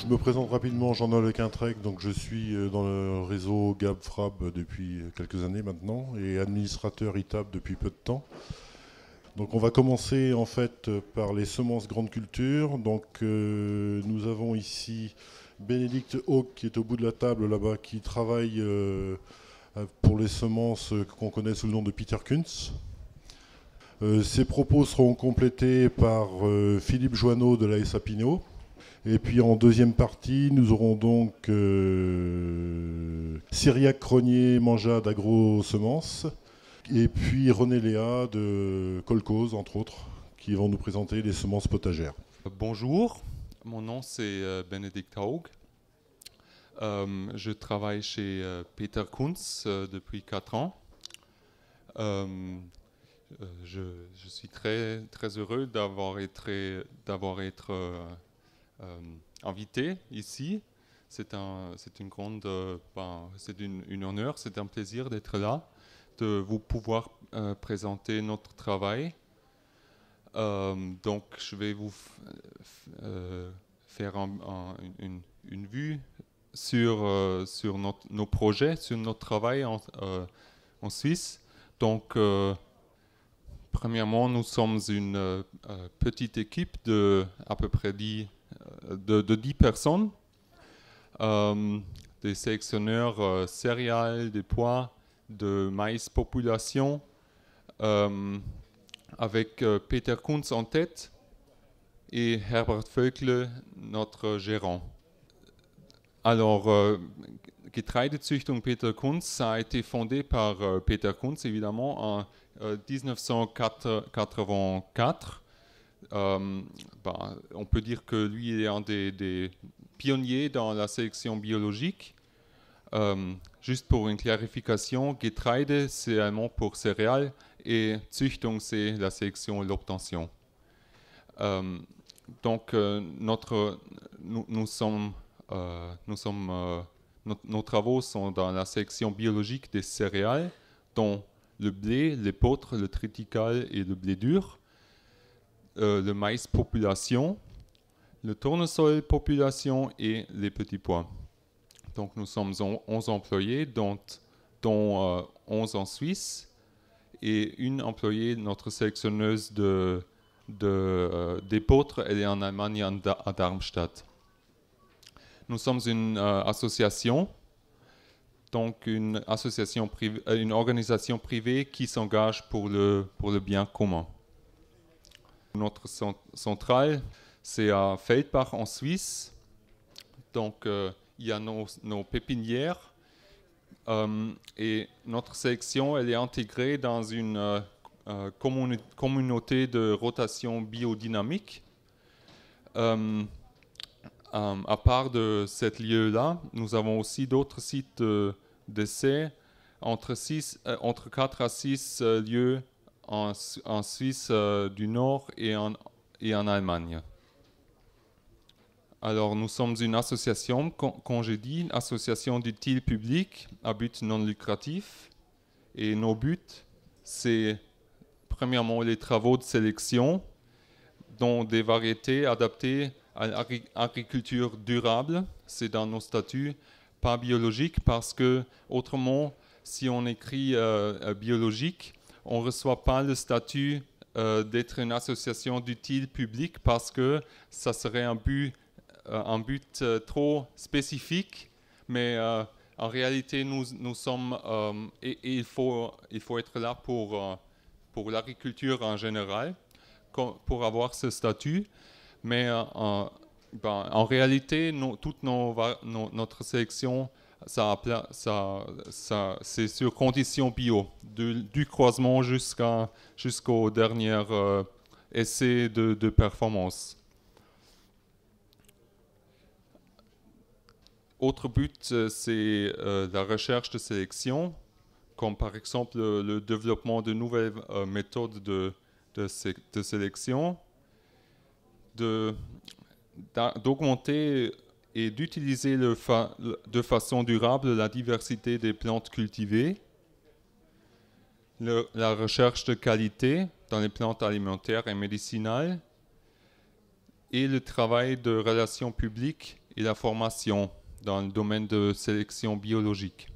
Je me présente rapidement, Jean-Noël Quintrec, donc je suis dans le réseau GAB-FRAB depuis quelques années maintenant et administrateur ITAB depuis peu de temps. Donc on va commencer en fait par les semences grande culture. Donc nous avons ici Bénédicte Hawk qui est au bout de la table là-bas, qui travaille pour les semences qu'on connaît sous le nom de Peter Kunz. Ses propos seront complétés par Philippe Joanneau de la SA Pinot. Et puis en deuxième partie, nous aurons donc Cyriac Cronier-Manja d'Agro-Semences et puis René Léa de Colcose, entre autres, qui vont nous présenter les semences potagères. Bonjour, mon nom c'est Bénédicte Hawk. Je travaille chez Peter Kunz depuis 4 ans. Je suis très heureux d'avoir été invité ici. C'est une grande, c'est une honneur, c'est un plaisir d'être là, de vous pouvoir présenter notre travail. Donc je vais vous faire une vue sur nos projets, sur notre travail en Suisse. Donc premièrement, nous sommes une petite équipe de à peu près 10 personnes, des sélectionneurs céréales, des pois, de maïs population, avec Peter Kunz en tête et Herbert Völkle, notre gérant. Alors, Getreidezüchtung Peter Kunz, ça a été fondé par Peter Kunz, évidemment, en 1984. On peut dire que lui est un des pionniers dans la sélection biologique. Juste pour une clarification, Getreide, c'est allemand pour céréales, et Züchtung, c'est la sélection et l'obtention. Donc, nos travaux sont dans la sélection biologique des céréales, dont le blé, l'épeautre, le triticale et le blé dur, le maïs population, le tournesol population et les petits pois. Donc nous sommes 11 employés, dont 11 en Suisse, et une employée, notre sélectionneuse d'épeautre, elle est en Allemagne, à Darmstadt. Nous sommes une association, donc une organisation privée qui s'engage pour le bien commun. Notre centrale, c'est à Feldbach en Suisse. Donc il y a nos pépinières et notre sélection, elle est intégrée dans une communauté de rotation biodynamique. À part de cet lieu-là, nous avons aussi d'autres sites d'essai, entre 4 à 6 lieux en Suisse du Nord et en Allemagne. Alors, nous sommes une association, comme j'ai dit, une association d'utile public à but non lucratif. Et nos buts, c'est premièrement les travaux de sélection, dont des variétés adaptées à l'agriculture durable. C'est dans nos statuts, pas biologique, parce que autrement, si on écrit biologique, on ne reçoit pas le statut d'être une association d'utile public, parce que ça serait un but trop spécifique, mais en réalité, nous sommes, et il faut être là pour l'agriculture en général, pour avoir ce statut, mais en réalité, toute notre sélection, c'est sur conditions bio, du croisement jusqu'au dernier essai de performance. Autre but, c'est la recherche de sélection, comme par exemple le développement de nouvelles méthodes de sélection, d'augmenter et d'utiliser de façon durable la diversité des plantes cultivées, la recherche de qualité dans les plantes alimentaires et médicinales, et le travail de relations publiques et la formation dans le domaine de sélection biologique.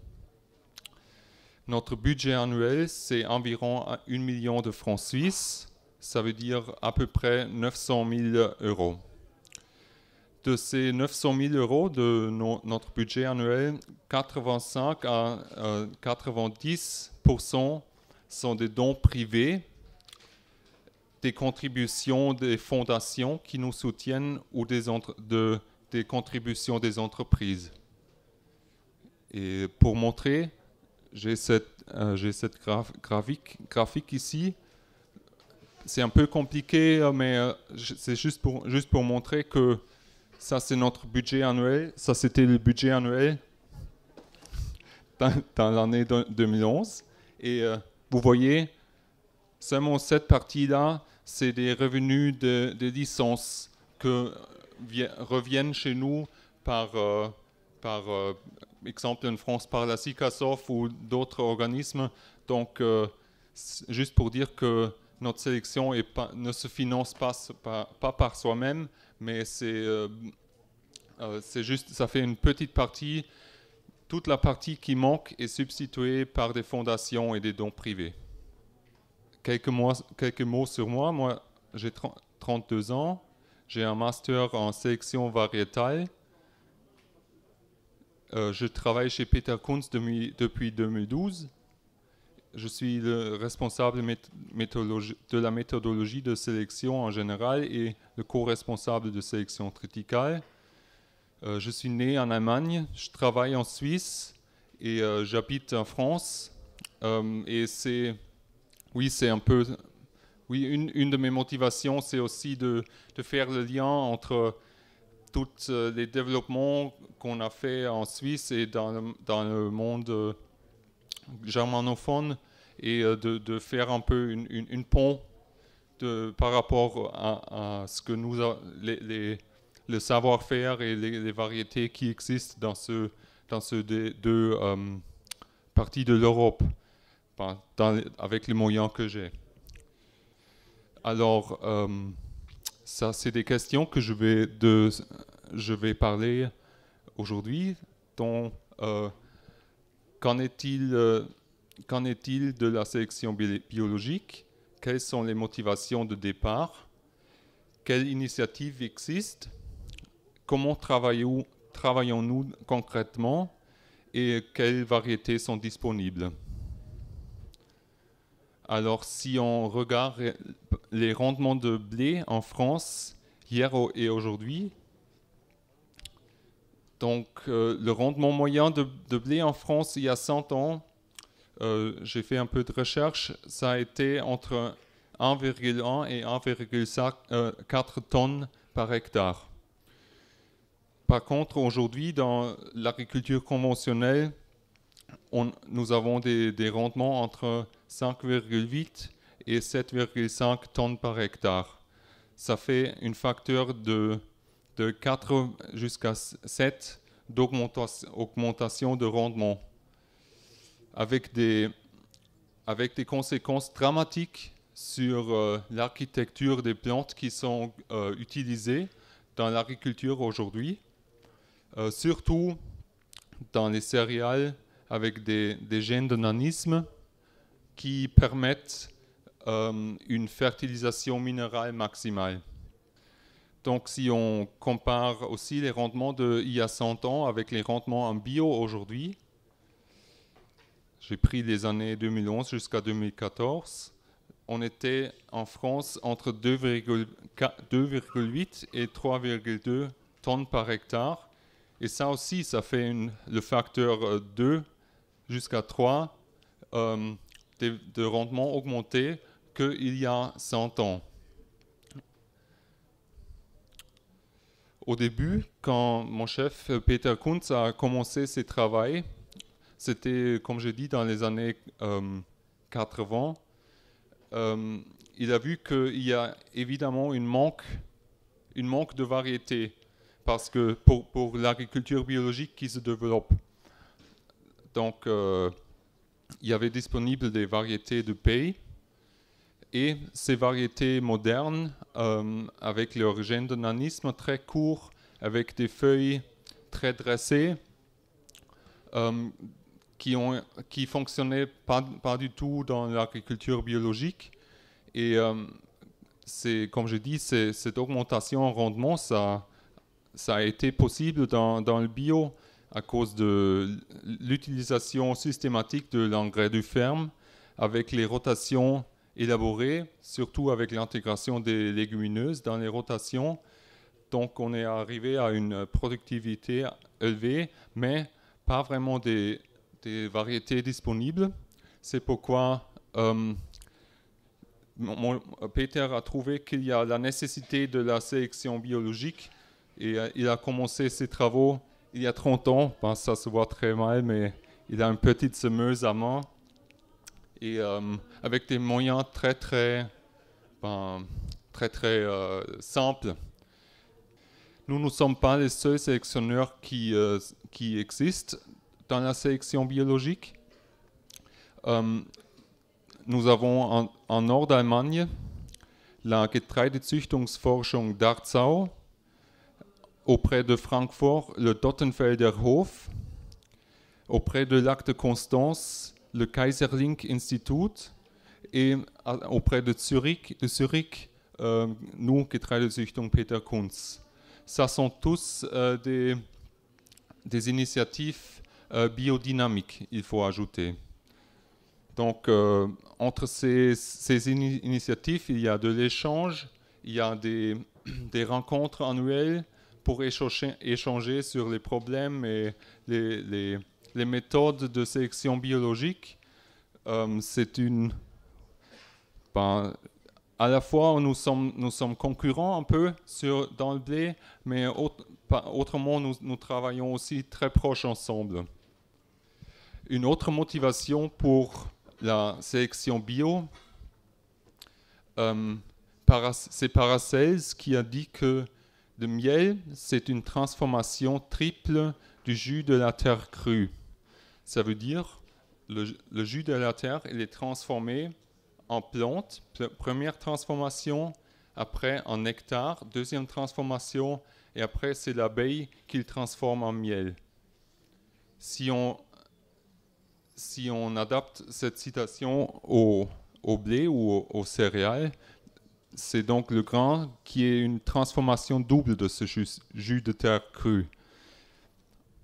Notre budget annuel, c'est environ 1 million de francs suisses. Ça veut dire à peu près 900 000 euros. De ces 900 000 euros de notre budget annuel, 85 à 90% sont des dons privés, des contributions des fondations qui nous soutiennent ou des contributions des entreprises. Et pour montrer, j'ai cette graphique ici. C'est un peu compliqué, mais c'est juste pour montrer que ça, c'est notre budget annuel. Ça, c'était le budget annuel dans l'année 2011. Et vous voyez, seulement cette partie-là, c'est des revenus de licences que reviennent chez nous par exemple en France par la SICASOF ou d'autres organismes. Donc, juste pour dire que notre sélection ne se finance pas par soi-même, mais c'est juste, ça fait une petite partie. Toute la partie qui manque est substituée par des fondations et des dons privés. Quelques mots sur moi. Moi, j'ai 32 ans. J'ai un master en sélection variétale. Je travaille chez Peter Kunz depuis 2012. Je suis le responsable de la méthodologie de sélection en général et le co-responsable de sélection triticale. Je suis né en Allemagne, je travaille en Suisse et j'habite en France. Et une de mes motivations, c'est aussi de faire le lien entre tous les développements qu'on a fait en Suisse et dans le monde germanophone et de faire un peu une pont par rapport à ce que le savoir-faire et les variétés qui existent dans ces deux parties de l'Europe, avec les moyens que j'ai. Alors, ça, c'est des questions que je vais parler aujourd'hui. Donc, qu'en est-il de la sélection biologique? Quelles sont les motivations de départ? Quelles initiatives existent? Comment travaillons-nous concrètement? Et quelles variétés sont disponibles? Alors, si on regarde les rendements de blé en France hier et aujourd'hui, donc le rendement moyen de blé en France il y a 100 ans, j'ai fait un peu de recherche, ça a été entre 1,1 et 1,4 tonnes par hectare. Par contre, aujourd'hui, dans l'agriculture conventionnelle, nous avons des rendements entre 5,8 et 7,5 tonnes par hectare. Ça fait un facteur de 4 jusqu'à 7 d'augmentation de rendement, avec des conséquences dramatiques sur l'architecture des plantes qui sont utilisées dans l'agriculture aujourd'hui, surtout dans les céréales avec des gènes de nanisme qui permettent une fertilisation minérale maximale. Donc si on compare aussi les rendements d'il y a 100 ans avec les rendements en bio aujourd'hui, j'ai pris les années 2011 jusqu'à 2014, on était en France entre 2,8 et 3,2 tonnes par hectare. Et ça aussi, ça fait le facteur 2 jusqu'à 3 de rendement augmenté qu'il y a 100 ans. Au début, quand mon chef Peter Kunz a commencé ses travaux, c'était, comme je dis, dans les années 80, il a vu qu'il y a évidemment un manque de variété, parce que pour l'agriculture biologique qui se développe. Donc, il y avait disponible des variétés de pays, et ces variétés modernes, avec leur gène de nanisme très court, avec des feuilles très dressés, qui fonctionnaient pas du tout dans l'agriculture biologique. Et comme je dis, cette augmentation en rendement, ça a été possible dans le bio à cause de l'utilisation systématique de l'engrais de ferme avec les rotations élaborées, surtout avec l'intégration des légumineuses dans les rotations. Donc on est arrivé à une productivité élevée, mais pas vraiment des variétés disponibles. C'est pourquoi Peter a trouvé qu'il y a la nécessité de la sélection biologique et il a commencé ses travaux il y a 30 ans. Ben, ça se voit très mal, mais il a une petite semeuse à main et avec des moyens très simples. Nous ne sommes pas les seuls sélectionneurs qui existent dans la sélection biologique. Nous avons en Nord d'Allemagne la Getreidezüchtungsforschung Darzau, auprès de Francfort le Dottenfelder Hof, auprès de Lac de Constance le Kaiserling Institut et auprès de Zurich nous, Getreidezüchtung Peter Kunz. Ça sont tous des initiatives biodynamiques, il faut ajouter. Donc, entre ces initiatives, il y a de l'échange, il y a des rencontres annuelles pour échanger sur les problèmes et les méthodes de sélection biologique. C'est à la fois, nous sommes concurrents un peu dans le blé, mais autrement, nous travaillons aussi très proches ensemble. Une autre motivation pour la sélection bio, c'est Paracels qui a dit que le miel, c'est une transformation triple du jus de la terre crue. Ça veut dire le jus de la terre, il est transformé en plante, première transformation, après en nectar, deuxième transformation, et après c'est l'abeille qui le transforme en miel. Si on adapte cette citation au blé ou aux céréales, c'est donc le grain qui est une transformation double de ce jus de terre cru.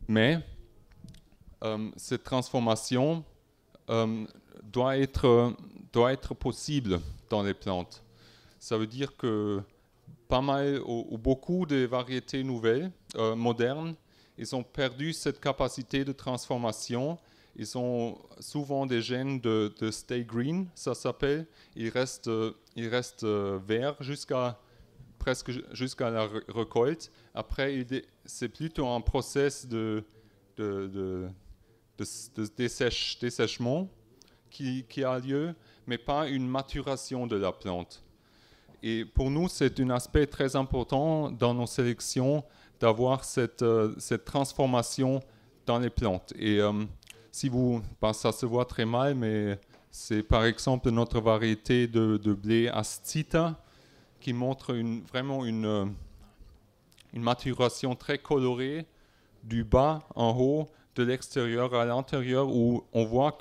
Mais cette transformation doit être possible dans les plantes. Ça veut dire que pas mal ou beaucoup de variétés nouvelles, modernes, ils ont perdu cette capacité de transformation. Ils ont souvent des gènes de stay green, ça s'appelle. Ils restent verts presque jusqu'à la récolte. Après, c'est plutôt un process de dessèchement qui a lieu, mais pas une maturation de la plante. Et pour nous, c'est un aspect très important dans nos sélections d'avoir cette transformation dans les plantes. Et ça se voit très mal, mais c'est par exemple notre variété de blé Ascita qui montre vraiment une maturation très colorée du bas en haut, de l'extérieur à l'intérieur, où on voit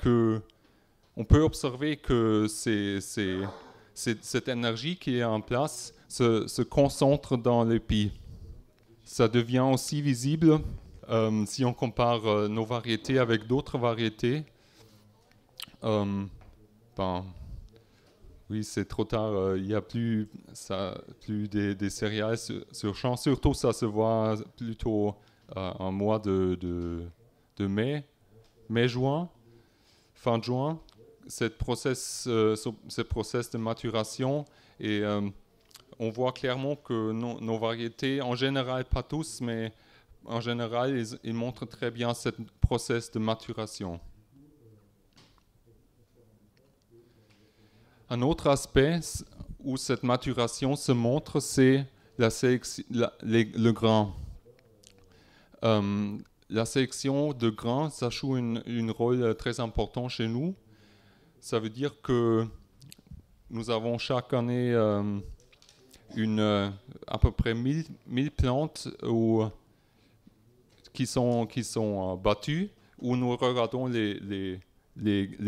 on peut observer que cette énergie qui est en place se concentre dans l'épi. Ça devient aussi visible si on compare nos variétés avec d'autres variétés. Oui, c'est trop tard. Il n'y a plus des céréales sur champ. Surtout, ça se voit plutôt en mois de mai-juin, fin juin. Ce process de maturation et on voit clairement que nos variétés, en général, pas tous, mais en général, ils montrent très bien ce process de maturation. Un autre aspect où cette maturation se montre, c'est le grain. La sélection de grains, ça joue un rôle très important chez nous. Ça veut dire que nous avons chaque année à peu près 1000 plantes qui sont battus, où nous regardons les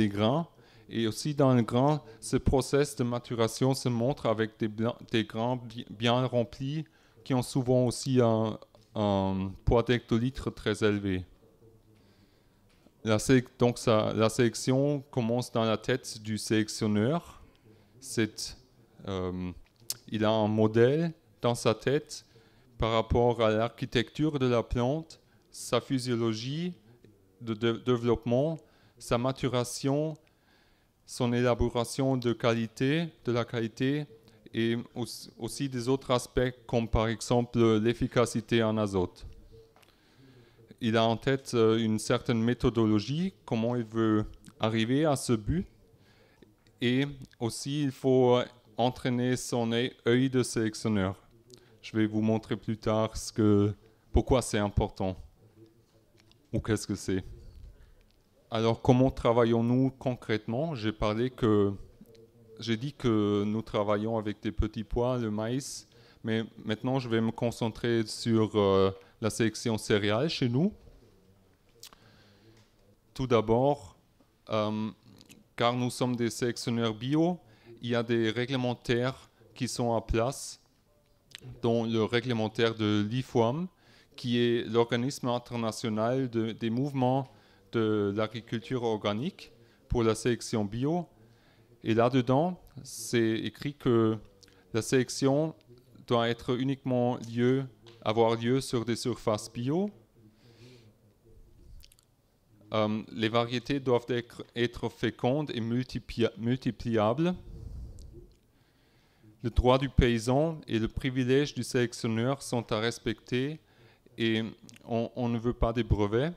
grains. Et aussi dans le grain, ce processus de maturation se montre avec des grains bien remplis qui ont souvent aussi un poids d'hectolitre très élevé. La sélection commence dans la tête du sélectionneur. Il a un modèle dans sa tête par rapport à l'architecture de la plante, sa physiologie de développement, sa maturation, son élaboration de la qualité et aussi des autres aspects comme par exemple l'efficacité en azote. Il a en tête une certaine méthodologie, comment il veut arriver à ce but, et aussi il faut entraîner son œil de sélectionneur. Je vais vous montrer plus tard pourquoi c'est important ou qu'est-ce que c'est. Alors, comment travaillons-nous concrètement? J'ai dit que nous travaillons avec des petits pois, le maïs, mais maintenant je vais me concentrer sur la sélection céréales chez nous. Tout d'abord, car nous sommes des sélectionneurs bio, il y a des réglementaires qui sont en place, dont le réglementaire de l'IFOAM, qui est l'organisme international des mouvements de l'agriculture organique pour la sélection bio. Et là-dedans, c'est écrit que la sélection doit uniquement avoir lieu sur des surfaces bio. Les variétés doivent être fécondes et multipliables. Le droit du paysan et le privilège du sélectionneur sont à respecter et on ne veut pas des brevets.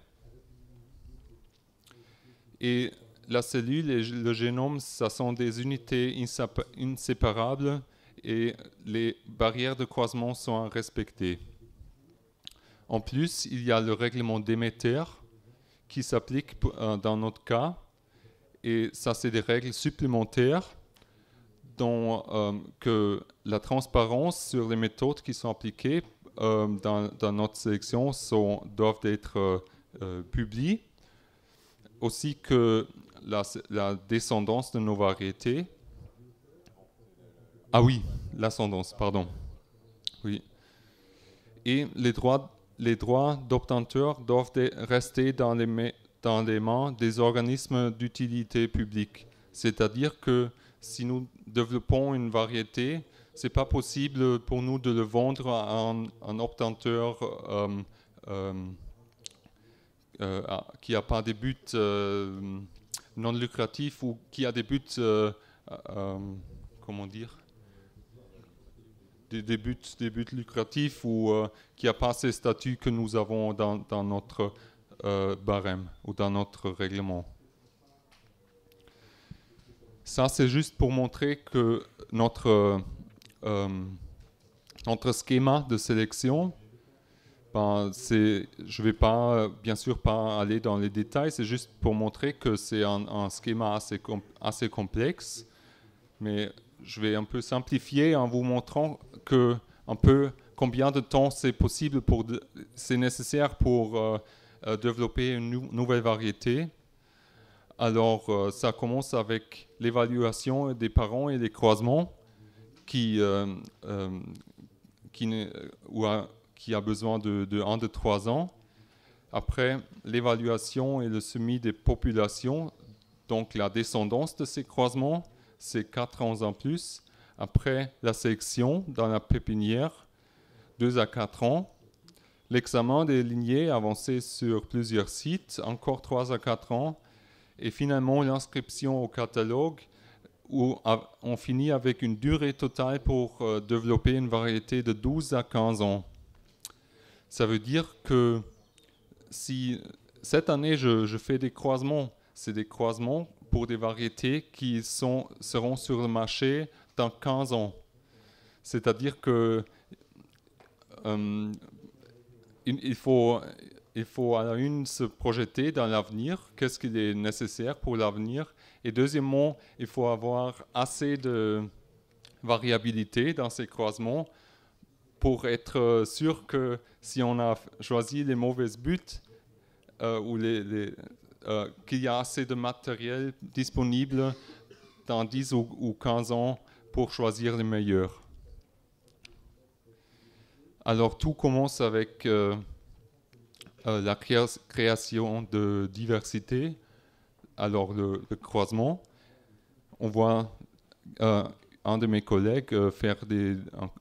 Et la cellule et le génome, ça sont des unités inséparables et les barrières de croisement sont à respecter. En plus, il y a le règlement Déméter qui s'applique dans notre cas. Et ça, c'est des règles supplémentaires dont que la transparence sur les méthodes qui sont appliquées dans notre sélection doivent être publiées. Aussi que la descendance de nos variétés. Ah oui, l'ascendance, pardon. Oui. Et les droits d'obtenteur doivent rester dans les mains des organismes d'utilité publique. C'est-à-dire que si nous développons une variété, ce n'est pas possible pour nous de le vendre à un obtenteur qui n'a pas des buts non lucratifs ou qui a des buts, comment dire, des buts lucratifs ou qui n'a pas ces statuts que nous avons dans notre barème ou dans notre règlement. Ça, c'est juste pour montrer que notre schéma de sélection, je ne vais pas, bien sûr, pas aller dans les détails, c'est juste pour montrer que c'est un schéma assez complexe, mais je vais un peu simplifier en vous montrant un peu combien de temps c'est nécessaire pour développer une nouvelle variété. Alors, ça commence avec l'évaluation des parents et des croisements qui a besoin de 1 de 3 ans. Après, l'évaluation et le semis des populations, donc la descendance de ces croisements, c'est 4 ans en plus. Après, la sélection dans la pépinière, 2 à 4 ans. L'examen des lignées avancé sur plusieurs sites, encore 3 à 4 ans. Et finalement, l'inscription au catalogue, où on finit avec une durée totale pour développer une variété de 12 à 15 ans. Ça veut dire que si cette année je fais des croisements, c'est des croisements pour des variétés qui seront sur le marché dans 15 ans. C'est-à-dire que il faut à la une se projeter dans l'avenir, qu'est-ce qu'il est nécessaire pour l'avenir. Et deuxièmement, il faut avoir assez de variabilité dans ces croisements pour être sûr que si on a choisi les mauvaises buts ou qu'il y a assez de matériel disponible dans 10 ou 15 ans pour choisir les meilleurs. Alors tout commence avec la création de diversité, alors le croisement. On voit un de mes collègues faire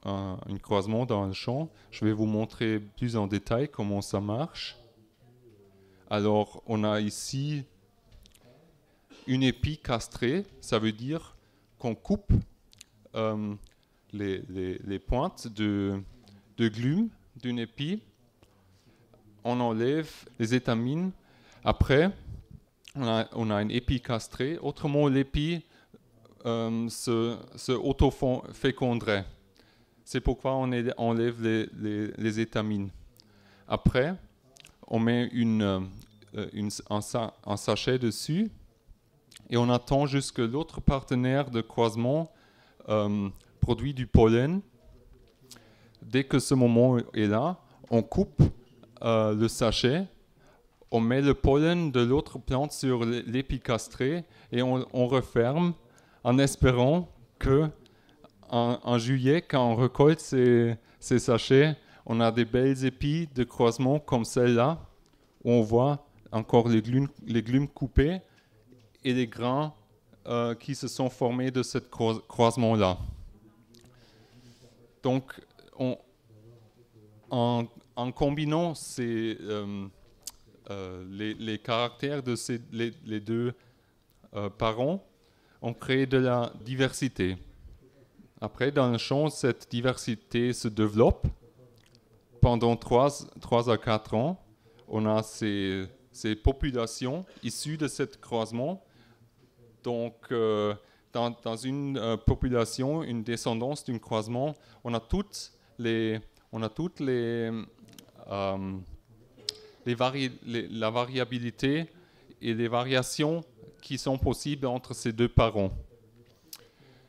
un croisement dans un champ. Je vais vous montrer plus en détail comment ça marche. Alors, on a ici une épi castrée. Ça veut dire qu'on coupe les pointes de glume d'une épi. On enlève les étamines. Après, on a une épi castrée. Autrement, l'épi se auto-féconderait. C'est pourquoi on enlève les étamines. Après, on met un sachet dessus et on attend jusque l'autre partenaire de croisement produit du pollen. Dès que ce moment est là, on coupe le sachet, on met le pollen de l'autre plante sur l'épi castré et on referme en espérant que en juillet, quand on récolte ces sachets, on a des belles épis de croisement comme celle-là, où on voit encore les glumes coupées et les grains qui se sont formés de ce croisement-là. Donc, en combinant les caractères de les deux parents, on crée de la diversité. Après, dans le champ, cette diversité se développe. Pendant 3 à 4 ans, on a ces populations issues de ce croisement. Donc, dans une population, une descendance d'un croisement, on a toutes la variabilité et les variations qui sont possibles entre ces deux parents.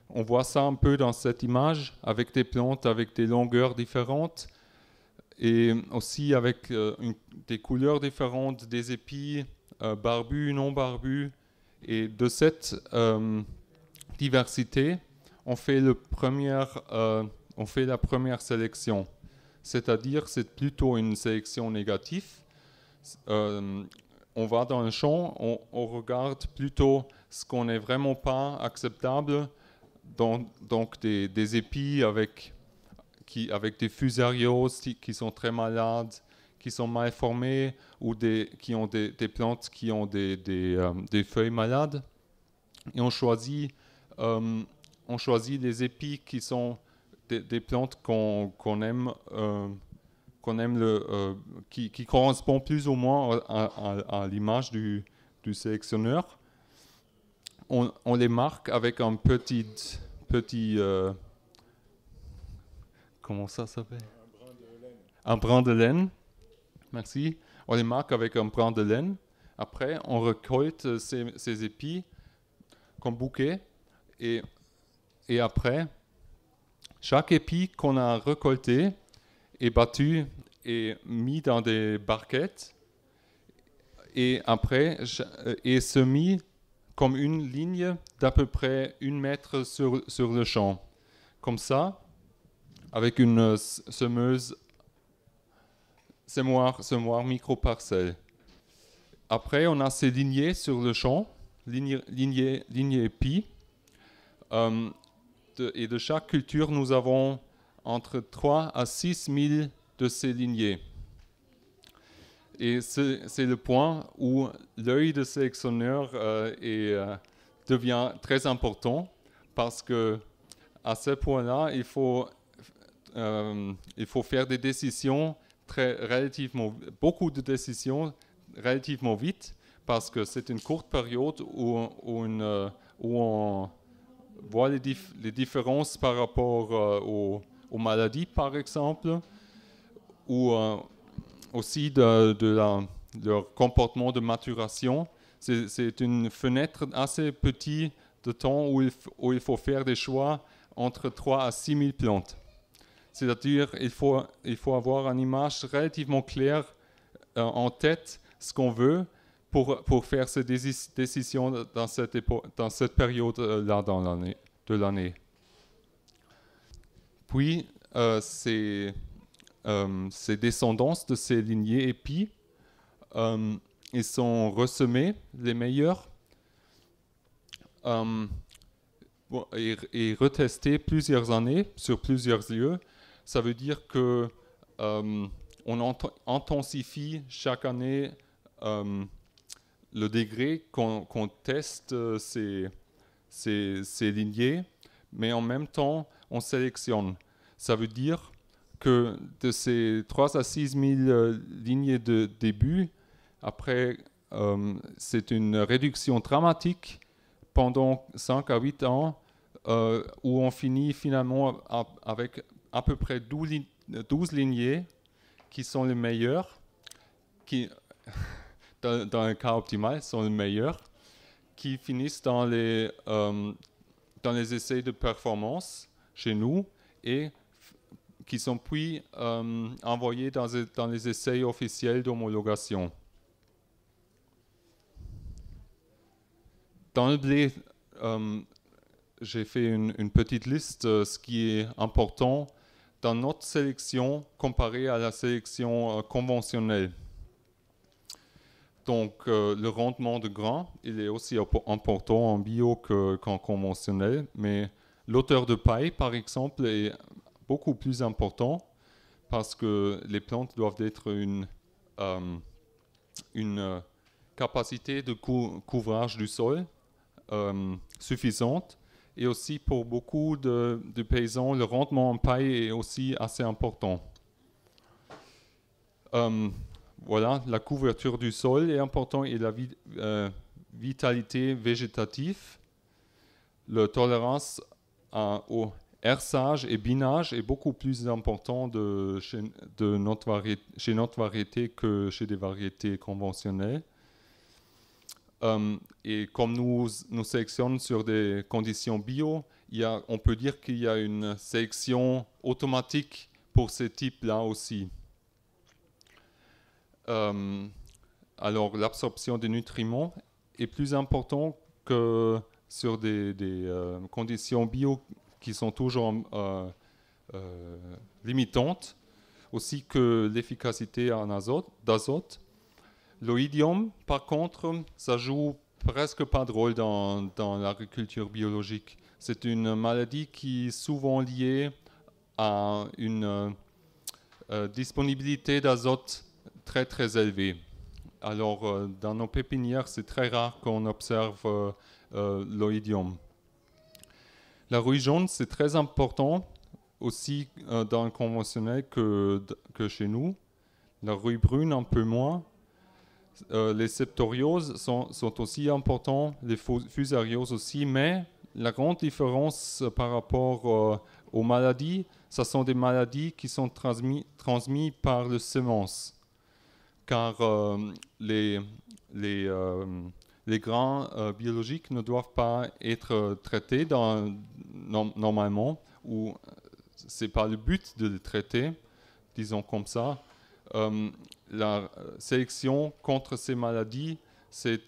On voit ça un peu dans cette image, avec des plantes avec des longueurs différentes et aussi avec des couleurs différentes, des épis barbus, non barbus. Et de cette diversité, on fait la première sélection. C'est-à-dire, c'est plutôt une sélection négative. On va dans le champ, on regarde plutôt ce qu'on n'est vraiment pas acceptable, donc des épis avec des fusarioses qui sont très malades, qui sont mal formées, ou qui ont des plantes qui ont des feuilles malades. Et on choisit les épis qui sont des plantes qu'on aime, qui correspondent plus ou moins à l'image du sélectionneur. On les marque avec un petit comment ça s'appelle? Un brin de laine. Merci. On les marque avec un brin de laine. Après, on récolte ces épis comme bouquet. Et après, chaque épi qu'on a récolté est battu et mis dans des barquettes. Et après, est semis comme une ligne d'à peu près 1 mètre sur le champ. Comme ça, avec une semoir micro-parcelle. Après, on a ces lignées sur le champ, lignées épis. Et de chaque culture, nous avons entre 3 à 6 000 de ces lignées. Et c'est le point où l'œil de sélectionneur devient très important, parce que à ce point-là, il faut faire des décisions beaucoup de décisions relativement vite, parce que c'est une courte période où on voit les différences par rapport aux maladies, par exemple, ou aussi leur comportement de maturation. C'est une fenêtre assez petite de temps où il faut faire des choix entre 3 à 6 000 plantes. C'est-à-dire il faut avoir une image relativement claire en tête ce qu'on veut pour faire ces décisions dans cette période-là de l'année. Puis, ces descendances de ces lignées épis, ils sont ressemés, les meilleurs, et retestés plusieurs années sur plusieurs lieux. Ça veut dire que on intensifie chaque année le degré qu'on teste ces lignées, mais en même temps, on sélectionne. Ça veut dire que de ces 3 à 6 000 lignées de début, après, c'est une réduction dramatique pendant 5 à 8 ans, où on finit finalement avec à peu près 12 lignées qui sont les meilleures, qui, dans un cas optimal, sont les meilleures, qui finissent dans les essais de performance chez nous et qui sont puis envoyés dans les essais officiels d'homologation. Dans le blé, j'ai fait une petite liste, ce qui est important dans notre sélection comparé à la sélection conventionnelle. Donc, le rendement de grains, il est aussi important en bio qu'en conventionnel, mais l'auteur de paille, par exemple, est beaucoup plus important parce que les plantes doivent être une capacité de couvrage du sol suffisante. Et aussi pour beaucoup de paysans, le rendement en paille est aussi assez important. Voilà, la couverture du sol est importante et la vitalité végétative. La tolérance au herçage et binage est beaucoup plus important chez notre variété que chez des variétés conventionnelles. Et comme nous sélectionnons sur des conditions bio, on peut dire qu'il y a une sélection automatique pour ces types-là aussi. Alors, l'absorption des nutriments est plus importante que sur des conditions bio qui sont toujours limitantes, aussi que l'efficacité en d'azote. L'oïdium, par contre, ça joue presque pas de rôle dans l'agriculture biologique. C'est une maladie qui est souvent liée à une disponibilité d'azote très très élevée. Alors, dans nos pépinières, c'est très rare qu'on observe l'oïdium. La rouille jaune, c'est très important aussi dans le conventionnel que chez nous. La rouille brune, un peu moins. Les septorioses sont aussi importants, les fusarioses aussi, mais la grande différence par rapport aux maladies, ce sont des maladies qui sont transmises par le semence, car les grains biologiques ne doivent pas être traités normalement, ou ce n'est pas le but de les traiter, disons comme ça. La sélection contre ces maladies, c'est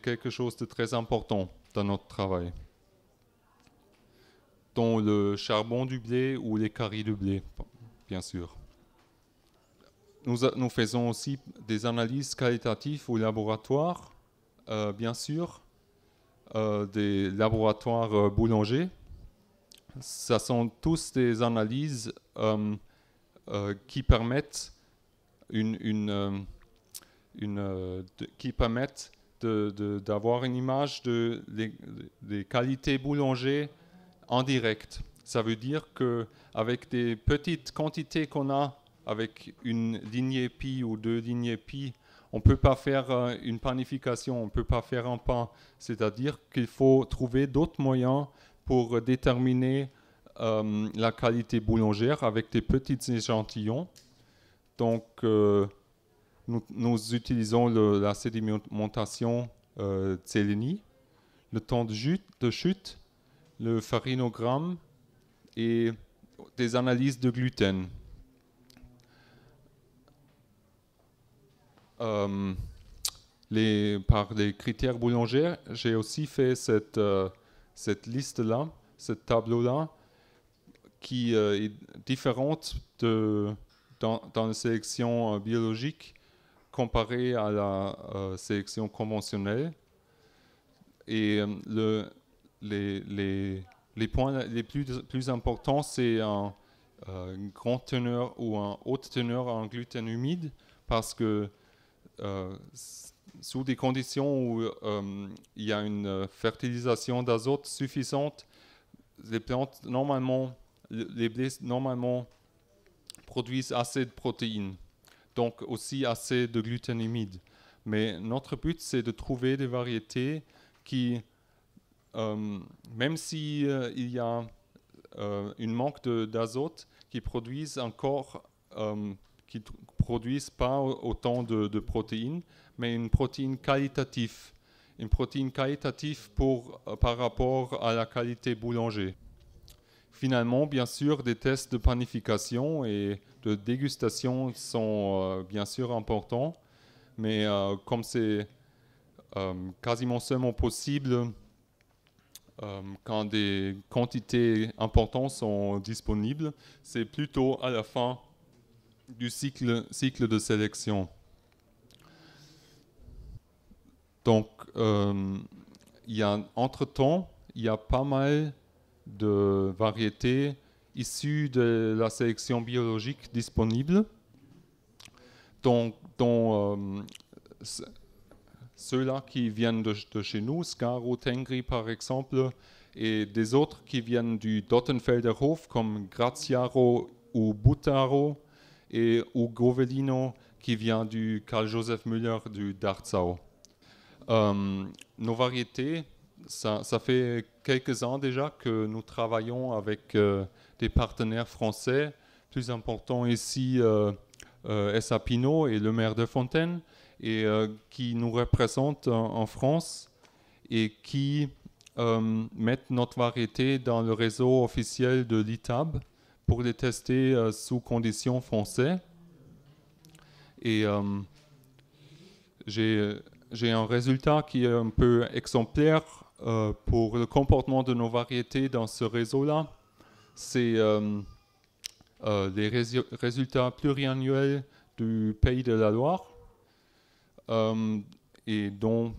quelque chose de très important dans notre travail, dont le charbon du blé ou les caries de blé, bien sûr. Nous faisons aussi des analyses qualitatives au laboratoire, bien sûr, des laboratoires boulangers. Ce sont tous des analyses qui permettent qui permettent d'avoir une image des qualités boulangers en direct. Ça veut dire qu'avec des petites quantités qu'on a, avec une lignée pi ou 2 lignées pi, on ne peut pas faire une panification, on ne peut pas faire un pain. C'est-à-dire qu'il faut trouver d'autres moyens pour déterminer la qualité boulangère avec des petits échantillons. Donc, nous utilisons la sédimentation Zeleny, le temps de chute, le farinogramme et des analyses de gluten. Par les critères boulangers, j'ai aussi fait cette liste-là, ce tableau-là, qui est différente dans la sélection biologique comparée à la sélection conventionnelle. Et les points les plus importants, c'est une grande teneur ou une haute teneur en gluten humide, parce que sous des conditions où il y a une fertilisation d'azote suffisante, les plantes les blés normalement produisent assez de protéines, donc aussi assez de gluten humide. Mais notre but, c'est de trouver des variétés qui, même si il y a une manque d'azote, qui produisent qui produisent pas autant de protéines, mais une protéine qualitative. Une protéine qualitative par rapport à la qualité boulanger. Finalement, bien sûr, des tests de panification et de dégustation sont bien sûr importants, mais comme c'est quasiment seulement possible quand des quantités importantes sont disponibles, c'est plutôt à la fin du cycle de sélection. Donc, entre-temps, il y a pas mal de variétés issues de la sélection biologique disponibles, dont ceux-là qui viennent de chez nous, Skaro, Tengri par exemple, et des autres qui viennent du Dottenfelder Hof comme Graziaro ou Buttaro, ou Govellino qui vient du Karl Joseph Müller du Darzau. Nos variétés, ça fait quelques ans déjà que nous travaillons avec des partenaires français, plus importants ici, S.A. Pinault et le maire de Fontaine, et qui nous représentent en France et qui mettent notre variété dans le réseau officiel de l'ITAB pour les tester sous conditions françaises. Et j'ai un résultat qui est un peu exemplaire pour le comportement de nos variétés dans ce réseau-là. C'est les résultats pluriannuels du Pays de la Loire. Et donc,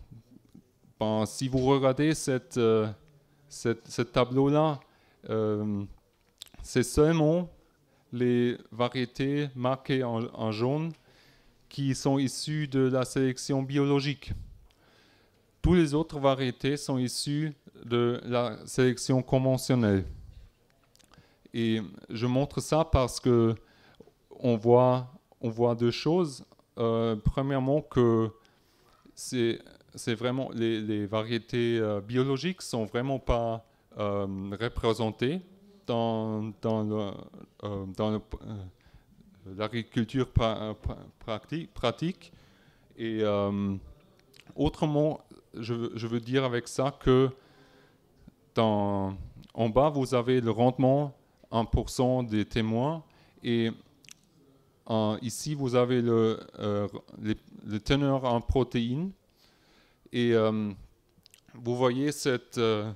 si vous regardez ce tableau-là, c'est seulement les variétés marquées en jaune qui sont issues de la sélection biologique. Toutes les autres variétés sont issues de la sélection conventionnelle. Et je montre ça parce que on voit deux choses. Premièrement, que c'est vraiment les variétés biologiques sont vraiment pas représentées dans l'agriculture pratique. Et autrement, je veux dire avec ça que en bas, vous avez le rendement 1% des témoins, et ici, vous avez le teneur en protéines. Et vous voyez un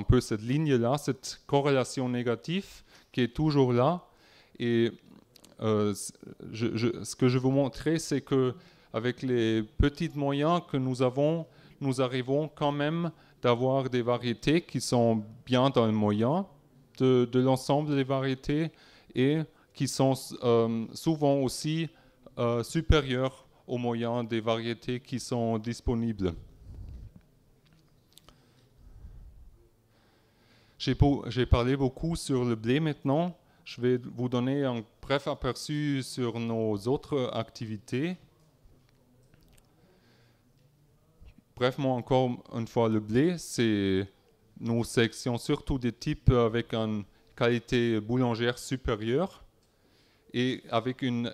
peu cette ligne-là, cette corrélation négative qui est toujours là. Et ce que je veux vous montrer, c'est qu'avec les petits moyens que nous avons, nous arrivons quand même d'avoir des variétés qui sont bien dans le moyen de l'ensemble des variétés, et qui sont souvent aussi supérieures aux moyens des variétés qui sont disponibles. J'ai parlé beaucoup sur le blé maintenant. Je vais vous donner un bref aperçu sur nos autres activités. Brièvement, encore une fois, le blé, nous sélectionnons surtout des types avec une qualité boulangère supérieure et avec une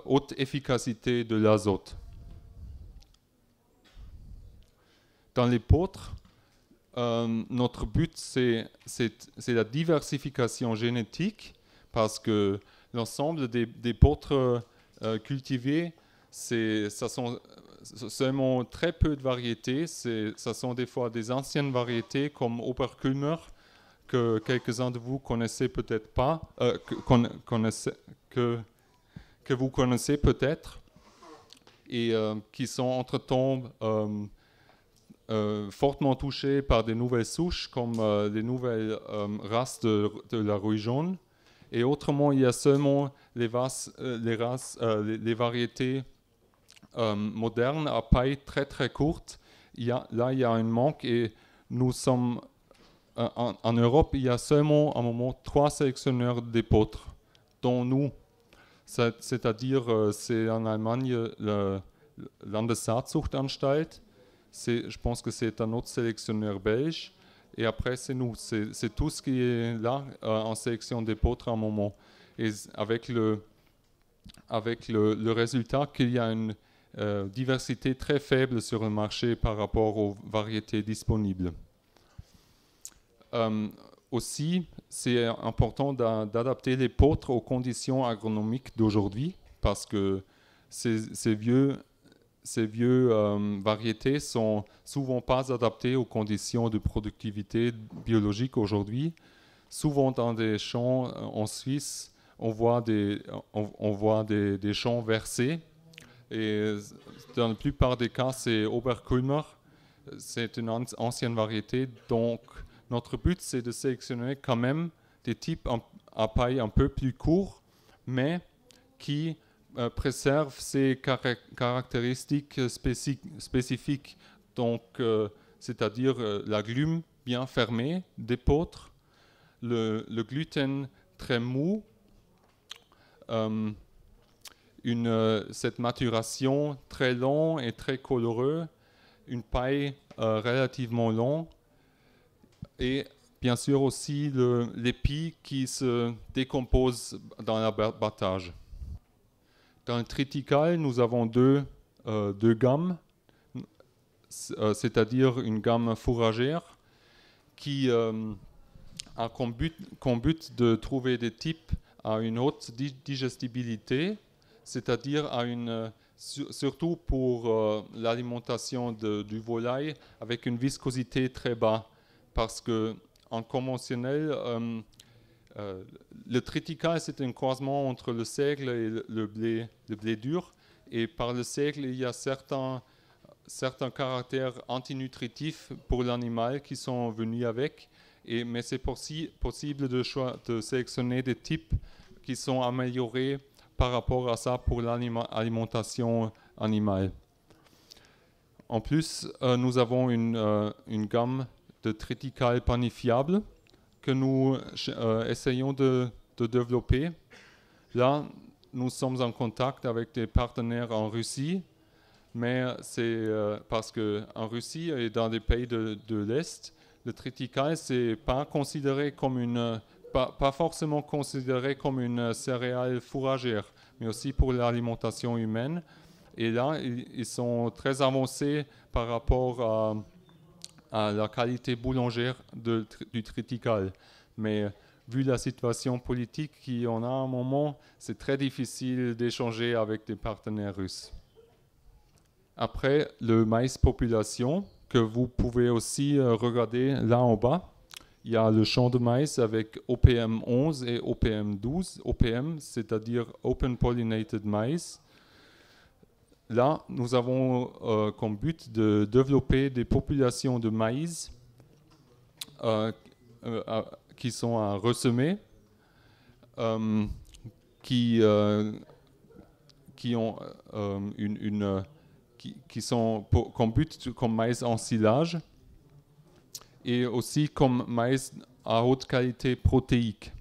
haute efficacité de l'azote. Dans les poutres, notre but, c'est la diversification génétique, parce que l'ensemble des potres cultivés, ça sont seulement très peu de variétés. Ça sont des fois des anciennes variétés comme Oberkulmer, que quelques-uns de vous connaissez peut-être pas, que vous connaissez peut-être, et qui sont entre-temps fortement touchés par des nouvelles souches comme les nouvelles races de la rouille jaune. Et autrement, il y a seulement les variétés modernes à paille très très courte. Là, il y a un manque, et nous sommes en Europe, il y a seulement à un moment 3 sélectionneurs d'épeautres, dont nous. C'est-à-dire, c'est en Allemagne le Landessaatzuchtanstalt. Je pense que c'est un autre sélectionneur belge. Et après, c'est nous. C'est tout ce qui est là en sélection d'épeautres à un moment. Et avec le résultat qu'il y a une diversité très faible sur le marché par rapport aux variétés disponibles. Aussi, c'est important d'adapter les l'épeautre aux conditions agronomiques d'aujourd'hui, parce que ces vieux variétés sont souvent pas adaptées aux conditions de productivité biologique aujourd'hui. Souvent dans des champs en Suisse, on voit des champs versés, et dans la plupart des cas, c'est Oberkulmer. C'est une ancienne variété, donc notre but, c'est de sélectionner quand même des types à paille un peu plus courts, mais qui préservent ces caractéristiques spécifiques, donc c'est-à-dire la glume bien fermée, d'épeautre, le gluten très mou, cette maturation très longue et très coloreuse, une paille relativement longue, et bien sûr aussi l'épi qui se décompose dans l'abattage. Dans le triticale, nous avons deux gammes, c'est-à-dire une gamme fourragère qui a comme but de trouver des types à une haute digestibilité, c'est-à-dire surtout pour l'alimentation du volaille avec une viscosité très basse, parce que en conventionnel, le triticale, c'est un croisement entre le seigle et le blé dur, et par le seigle, il y a certains caractères antinutritifs pour l'animal qui sont venus avec, mais c'est possible de sélectionner des types qui sont améliorés par rapport à ça pour l'alimentation animale. En plus, nous avons une gamme de triticale panifiable que nous essayons de développer. Là, nous sommes en contact avec des partenaires en Russie, mais c'est parce qu'en Russie et dans des pays de l'Est, le triticale, c'est pas considéré comme pas forcément considéré comme une céréale fourragère, mais aussi pour l'alimentation humaine. Et là, ils sont très avancés par rapport à la qualité boulangère du triticale. Mais vu la situation politique qu'on a à un moment, c'est très difficile d'échanger avec des partenaires russes. Après, le maïs population, que vous pouvez aussi regarder là en bas. Il y a le champ de maïs avec OPM 11 et OPM 12. OPM, c'est-à-dire Open Pollinated Maize. Là, nous avons comme but de développer des populations de maïs qui sont à ressemer, qui sont comme but comme maïs en silage, et aussi comme maïs à haute qualité protéique.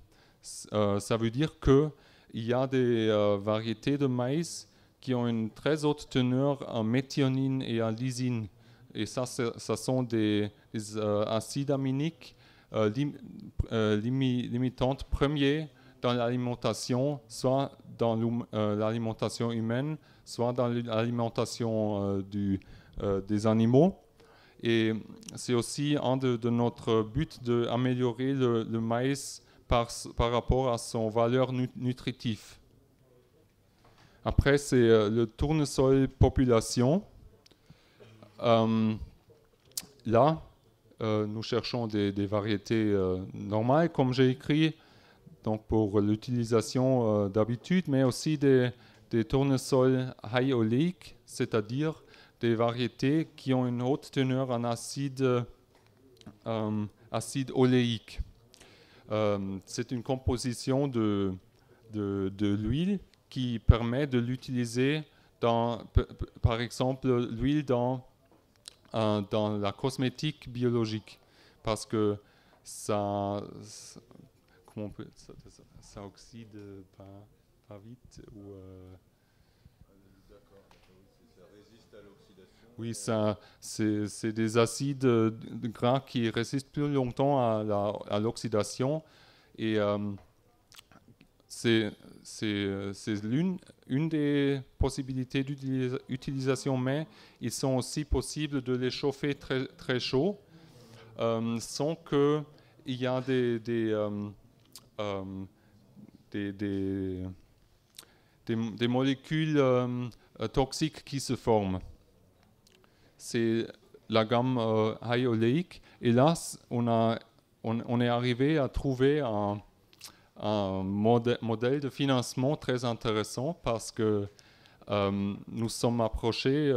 Ça veut dire qu'il y a des variétés de maïs qui ont une très haute teneur en méthionine et en lysine. Et ça sont des acides aminiques limitantes premiers dans l'alimentation, soit dans l'alimentation humaine, soit dans l'alimentation des animaux. Et c'est aussi un de notre but d'améliorer le maïs par rapport à son valeur nutritive. Après, c'est le tournesol population. Là, nous cherchons des variétés normales, comme j'ai écrit, donc pour l'utilisation d'habitude, mais aussi des tournesols high oléiques, c'est-à-dire des variétés qui ont une haute teneur en acide oléique. C'est une composition de l'huile qui permet de l'utiliser par exemple, l'huile dans la cosmétique biologique, parce que ça oxyde pas vite ou Ça résiste à l'oxydation. oui, c'est des acides gras qui résistent plus longtemps à l'oxydation et c'est une des possibilités d'utilisation, mais ils sont aussi possibles de les chauffer très, très chaud sans qu'il y a des molécules toxiques qui se forment. C'est la gamme high oléique. Et là, on est arrivé à trouver un modèle de financement très intéressant parce que nous nous sommes approchés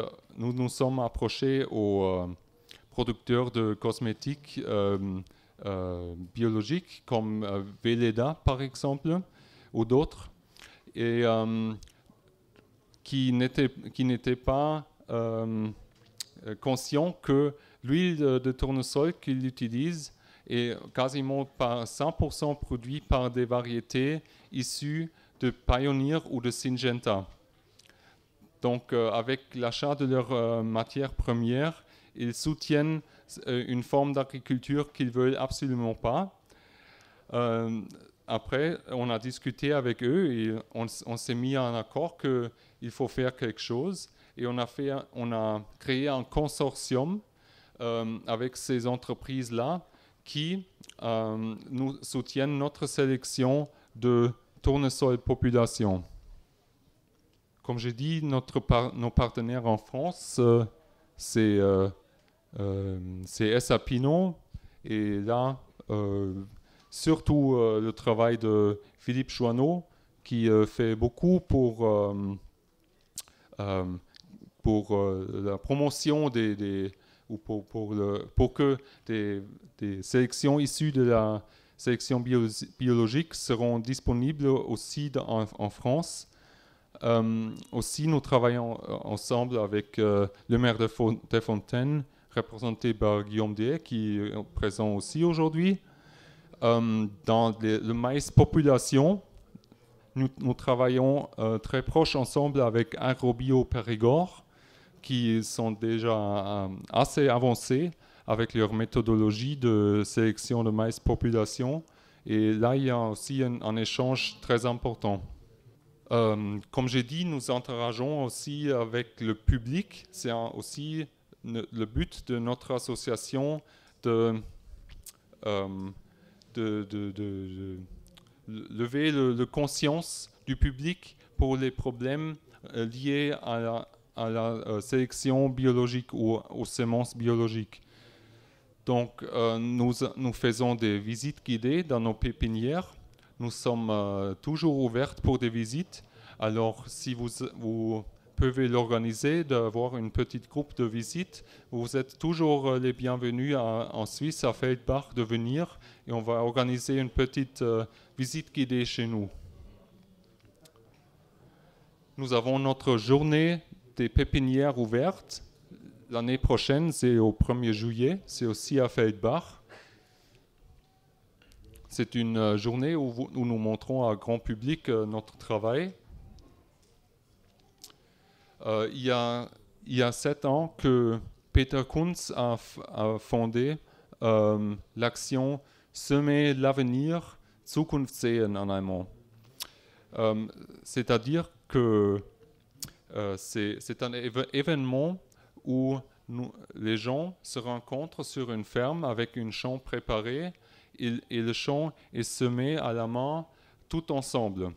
aux producteurs de cosmétiques biologiques comme Veleda par exemple ou d'autres et qui n'étaient pas conscients que l'huile de tournesol qu'ils utilisent est quasiment par 100% produit par des variétés issues de Pioneer ou de Syngenta. Donc, avec l'achat de leurs matières premières, ils soutiennent une forme d'agriculture qu'ils ne veulent absolument pas. Après, on a discuté avec eux et on s'est mis en accord qu'il faut faire quelque chose. Et on a créé un consortium avec ces entreprises-là qui nous soutiennent notre sélection de tournesol population. Comme j'ai dit, nos partenaires en France, c'est Sapino. Et là, surtout le travail de Philippe Chouanneau, qui fait beaucoup pour la promotion pour que des sélections issues de la sélection biologique seront disponibles aussi en France. Aussi, nous travaillons ensemble avec le maire de Fontaine, représenté par Guillaume Dehaye, qui est présent aussi aujourd'hui. Dans le maïs population, nous travaillons très proche ensemble avec AgroBio Périgord, qui sont déjà assez avancés avec leur méthodologie de sélection de maïs population. Et là, il y a aussi un échange très important. Comme j'ai dit, nous interageons aussi avec le public. C'est aussi le but de notre association de lever la conscience du public pour les problèmes liés à la sélection biologique ou aux semences biologiques. Donc, nous faisons des visites guidées dans nos pépinières. Nous sommes toujours ouverts pour des visites. Alors, si vous pouvez l'organiser, d'avoir une petite groupe de visites, vous êtes toujours les bienvenus en Suisse, à Feldbach, de venir. Et on va organiser une petite visite guidée chez nous. Nous avons notre journée des pépinières ouvertes. L'année prochaine, c'est au 1er juillet. C'est aussi à Feldbach. C'est une journée où nous montrons à grand public notre travail. Il y a 7 ans que Peter Kunz a fondé l'action Semer l'avenir, Zukunft sehen en allemand. C'est-à-dire que c'est un événement où les gens se rencontrent sur une ferme avec une champ préparé et le champ est semé à la main tout ensemble.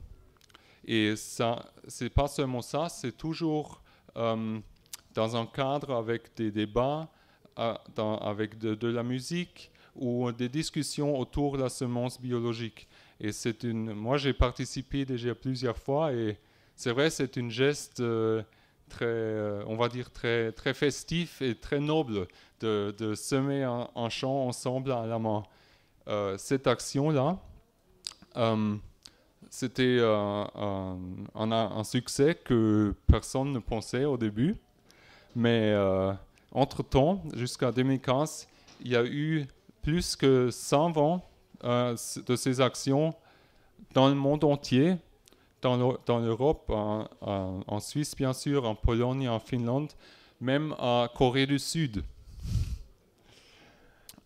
Et ça, c'est pas seulement ça, c'est toujours dans un cadre avec des débats, avec de la musique ou des discussions autour de la semence biologique. Et moi j'ai participé déjà plusieurs fois et c'est vrai, c'est une geste très, on va dire très, très festif et très noble de semer un champ ensemble à la main. Cette action-là, c'était un succès que personne ne pensait au début, mais entre-temps, jusqu'à 2015, il y a eu plus que 120 de ces actions dans le monde entier, dans l'Europe, en Suisse bien sûr, en Pologne, en Finlande, même en Corée du Sud.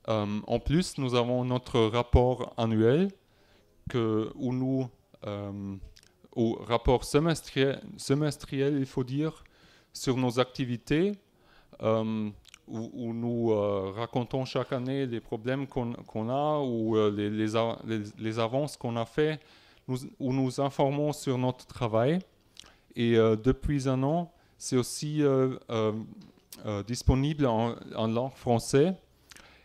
En plus, nous avons notre rapport annuel au rapport semestriel, il faut dire, sur nos activités, où nous racontons chaque année les problèmes qu'on a ou les avances qu'on a fait, où nous informons sur notre travail. Et depuis un an, c'est aussi disponible en langue française.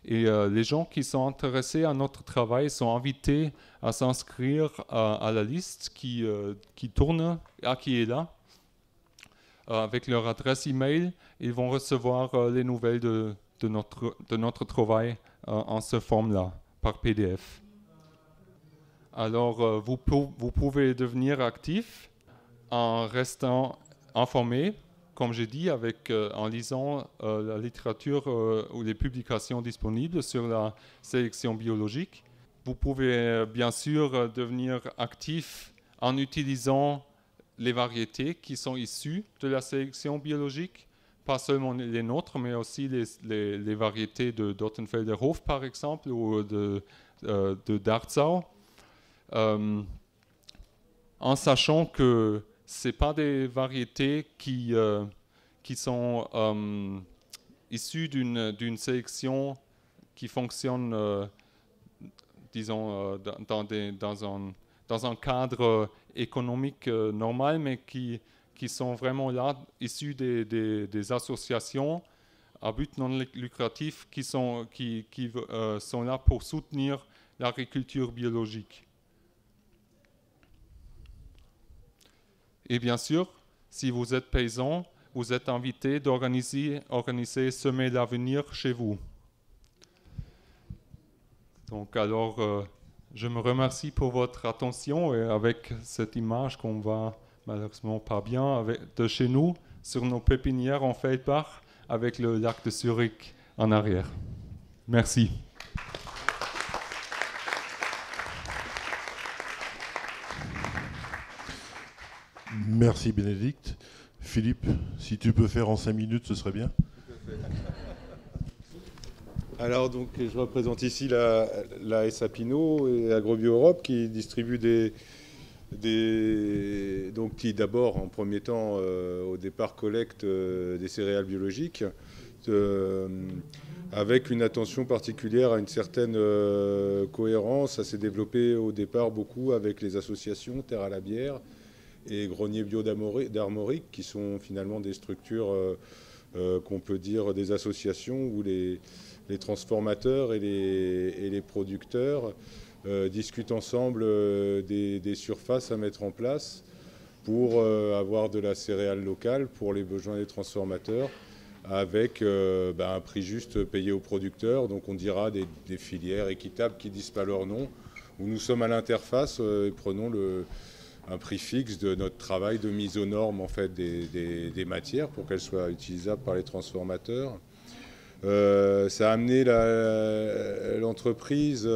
Et les gens qui sont intéressés à notre travail sont invités à s'inscrire à la liste qui tourne, qui est là. Avec leur adresse email, ils vont recevoir les nouvelles de notre travail en ce forme-là, par PDF. Alors, vous pouvez devenir actif en restant informé, comme j'ai dit, en lisant la littérature ou les publications disponibles sur la sélection biologique. Vous pouvez bien sûr devenir actif en utilisant les variétés qui sont issues de la sélection biologique, pas seulement les nôtres, mais aussi les variétés de Dortenfelder Hof, par exemple, ou de Darzau, en sachant que ce n'est pas des variétés qui sont issues d'une sélection qui fonctionne, disons, dans un cadre économique normal, mais qui sont vraiment là, issus des associations à but non lucratif qui sont là pour soutenir l'agriculture biologique. Et bien sûr, si vous êtes paysan, vous êtes invité d'organiser Semer l'avenir chez vous. Donc alors, je me remercie pour votre attention et avec cette image qu'on voit malheureusement pas bien de chez nous, sur nos pépinières en Feldbach, avec le lac de Zurich en arrière. Merci. Merci Bénédicte. Philippe, si tu peux faire en 5 minutes, ce serait bien. Alors donc je représente ici la SAPINO et AgroBio Europe qui distribue donc qui d'abord en premier temps au départ collecte des céréales biologiques avec une attention particulière à une certaine cohérence. Ça s'est développé au départ beaucoup avec les associations Terre à la Bière et Grenier Bio d'Armorique qui sont finalement des structures qu'on peut dire des associations où les transformateurs et les producteurs discutent ensemble des surfaces à mettre en place pour avoir de la céréale locale pour les besoins des transformateurs avec un prix juste payé aux producteurs. Donc on dira des filières équitables qui ne disent pas leur nom, où nous sommes à l'interface et prenons un prix fixe de notre travail de mise aux normes en fait, des matières pour qu'elles soient utilisables par les transformateurs. Ça a amené l'entreprise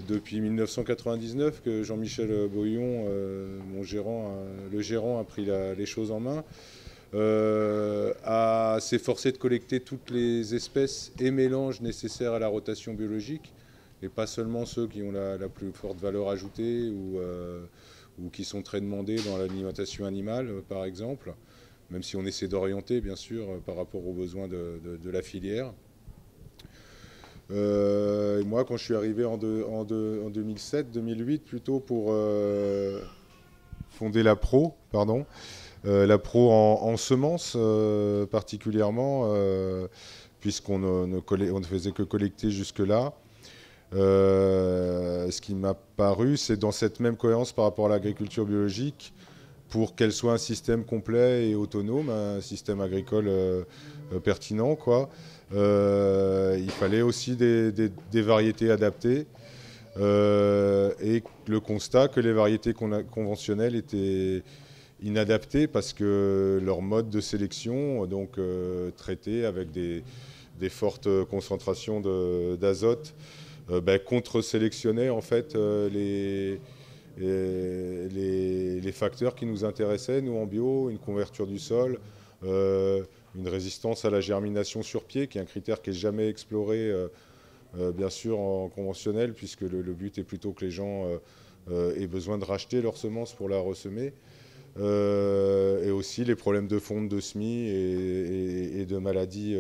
depuis 1999 que Jean-Michel Boyon, le gérant, a pris les choses en main, à s'efforcer de collecter toutes les espèces et mélanges nécessaires à la rotation biologique, et pas seulement ceux qui ont la plus forte valeur ajoutée ou qui sont très demandés dans l'alimentation animale, par exemple. même si on essaie d'orienter, bien sûr, par rapport aux besoins de la filière. Et moi, quand je suis arrivé en 2007-2008, plutôt pour fonder la Pro, la Pro en semences particulièrement, puisqu'on ne faisait que collecter jusque-là. Ce qui m'a paru, c'est dans cette même cohérence par rapport à l'agriculture biologique, pour qu'elle soit un système complet et autonome, un système agricole pertinent, quoi. Il fallait aussi des variétés adaptées et le constat que les variétés conventionnelles étaient inadaptées parce que leur mode de sélection, donc traité avec des fortes concentrations d'azote, contre-sélectionnait en fait les facteurs qui nous intéressaient, nous en bio, une couverture du sol, une résistance à la germination sur pied, qui est un critère qui n'est jamais exploré, bien sûr, en conventionnel, puisque le but est plutôt que les gens aient besoin de racheter leurs semences pour la ressemer. Et aussi les problèmes de fonte de semis et de maladies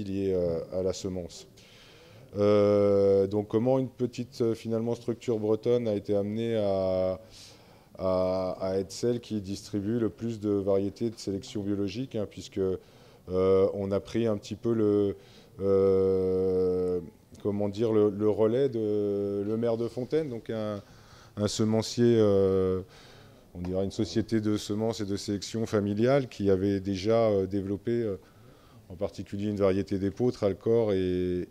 liées à la semence. Donc comment une petite finalement structure bretonne a été amenée à être celle qui distribue le plus de variétés de sélection biologique, hein, puisque on a pris un petit peu le relais de Le Maire de Fontaine, donc un semencier, on dirait une société de semences et de sélection familiale qui avait déjà développé en particulier une variété d'épeautre, Alcor et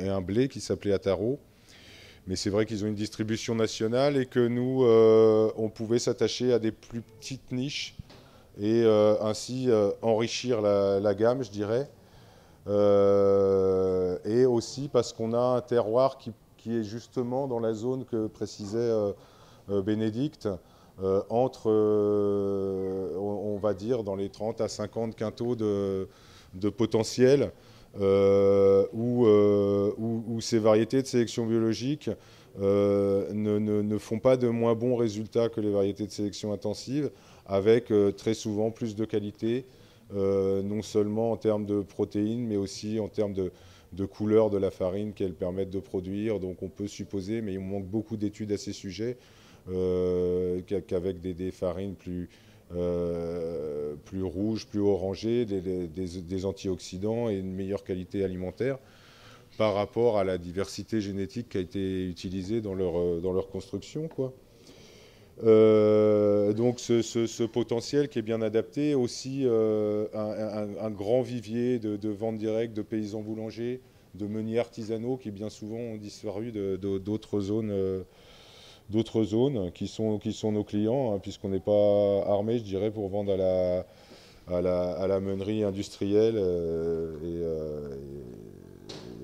un blé qui s'appelait Ataro. Mais c'est vrai qu'ils ont une distribution nationale et que nous, on pouvait s'attacher à des plus petites niches et ainsi enrichir la gamme, je dirais. Et aussi parce qu'on a un terroir qui est justement dans la zone que précisait Bénédicte, entre, on va dire, dans les 30 à 50 quintaux de potentiel, où ces variétés de sélection biologique ne font pas de moins bons résultats que les variétés de sélection intensive, avec très souvent plus de qualité, non seulement en termes de protéines, mais aussi en termes de couleur de la farine qu'elles permettent de produire. Donc on peut supposer, mais il manque beaucoup d'études à ces sujets, qu'avec des farines plus rouges, plus orangées, des antioxydants et une meilleure qualité alimentaire par rapport à la diversité génétique qui a été utilisée dans leur construction, quoi. Donc ce potentiel qui est bien adapté, aussi un grand vivier de vente directe de paysans boulangers, de meuniers artisanaux qui bien souvent ont disparu d'autres zones qui sont nos clients, hein, puisqu'on n'est pas armé, je dirais, pour vendre à la meunerie industrielle et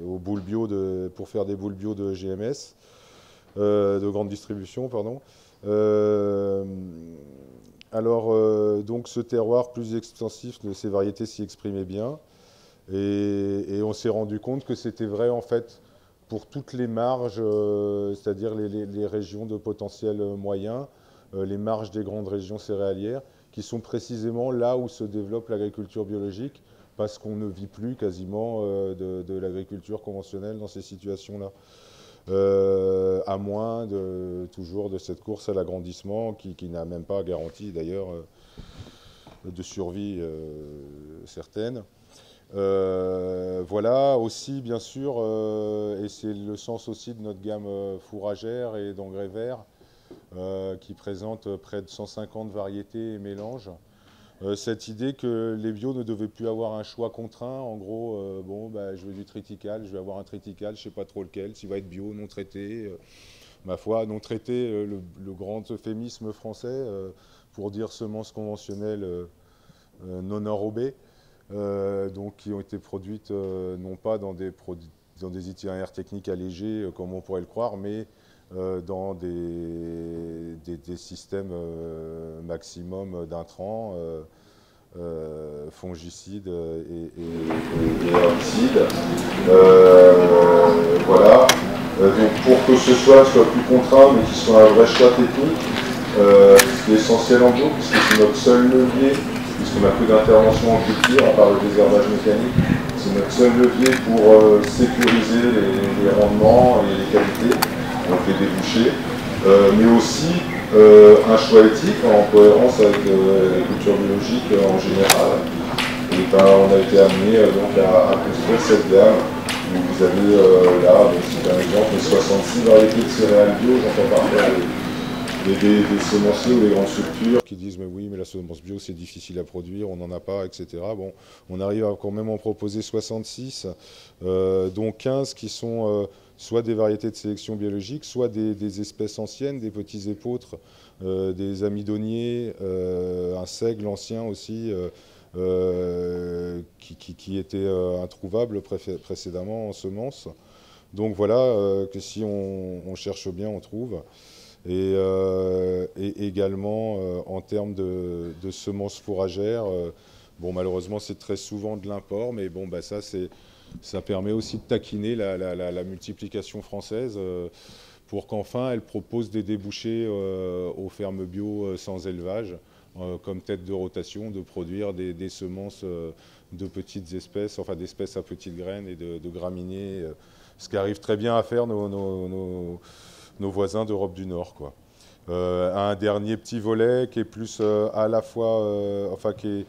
aux boules bio pour faire des boules bio de GMS, de grande distribution, pardon. Donc ce terroir plus extensif de ces variétés s'y exprimait bien, et on s'est rendu compte que c'était vrai en fait pour toutes les marges, c'est-à-dire les régions de potentiel moyen, les marges des grandes régions céréalières, qui sont précisément là où se développe l'agriculture biologique, parce qu'on ne vit plus quasiment de l'agriculture conventionnelle dans ces situations-là. À moins toujours de cette course à l'agrandissement qui n'a même pas garanti d'ailleurs de survie certaine. Voilà aussi bien sûr, et c'est le sens aussi de notre gamme fourragère et d'engrais verts qui présente près de 150 variétés et mélanges. Cette idée que les bio ne devaient plus avoir un choix contraint, en gros, je veux du triticale, je vais avoir un triticale, je ne sais pas trop lequel, s'il va être bio, non traité. Ma foi, non traité, le grand euphémisme français pour dire semences conventionnelles non enrobées, donc qui ont été produites non pas dans des itinéraires techniques allégés comme on pourrait le croire, mais dans des systèmes maximum d'intrants, fongicides et herbicides. Voilà. Donc pour que ce soit plus contraint, mais qu'il soit un vrai choix technique, qui est essentiel en bio, puisque c'est notre seul levier, puisqu'on n'a plus d'intervention en culture, à part le désherbage mécanique. C'est notre seul levier pour sécuriser les rendements et les qualités, donc les débouchés, mais aussi un choix éthique en cohérence avec la culture biologique en général. Et ben, on a été amené donc à construire cette gamme où vous avez là, c'est un exemple, les 66 variétés de céréales bio. J'entends parfois des semenciers ou des grandes structures qui disent mais oui, mais la semence bio c'est difficile à produire, on n'en a pas, etc. Bon, on arrive à quand même en proposer 66, dont 15 qui sont soit des variétés de sélection biologique, soit des espèces anciennes, des petits épeautres, des amidonniers, un seigle ancien aussi, qui était introuvable précédemment en semences. Donc voilà, que si on cherche bien, on trouve. Et également en termes de semences fourragères, bon, malheureusement c'est très souvent de l'import, mais bon, bah, ça permet aussi de taquiner la multiplication française pour qu'enfin elle propose des débouchés aux fermes bio sans élevage, comme tête de rotation, de produire des semences de petites espèces, enfin d'espèces à petites graines et de graminées, ce qu'arrivent très bien à faire nos voisins d'Europe du Nord, quoi. Un dernier petit volet qui est plus à la fois, enfin qui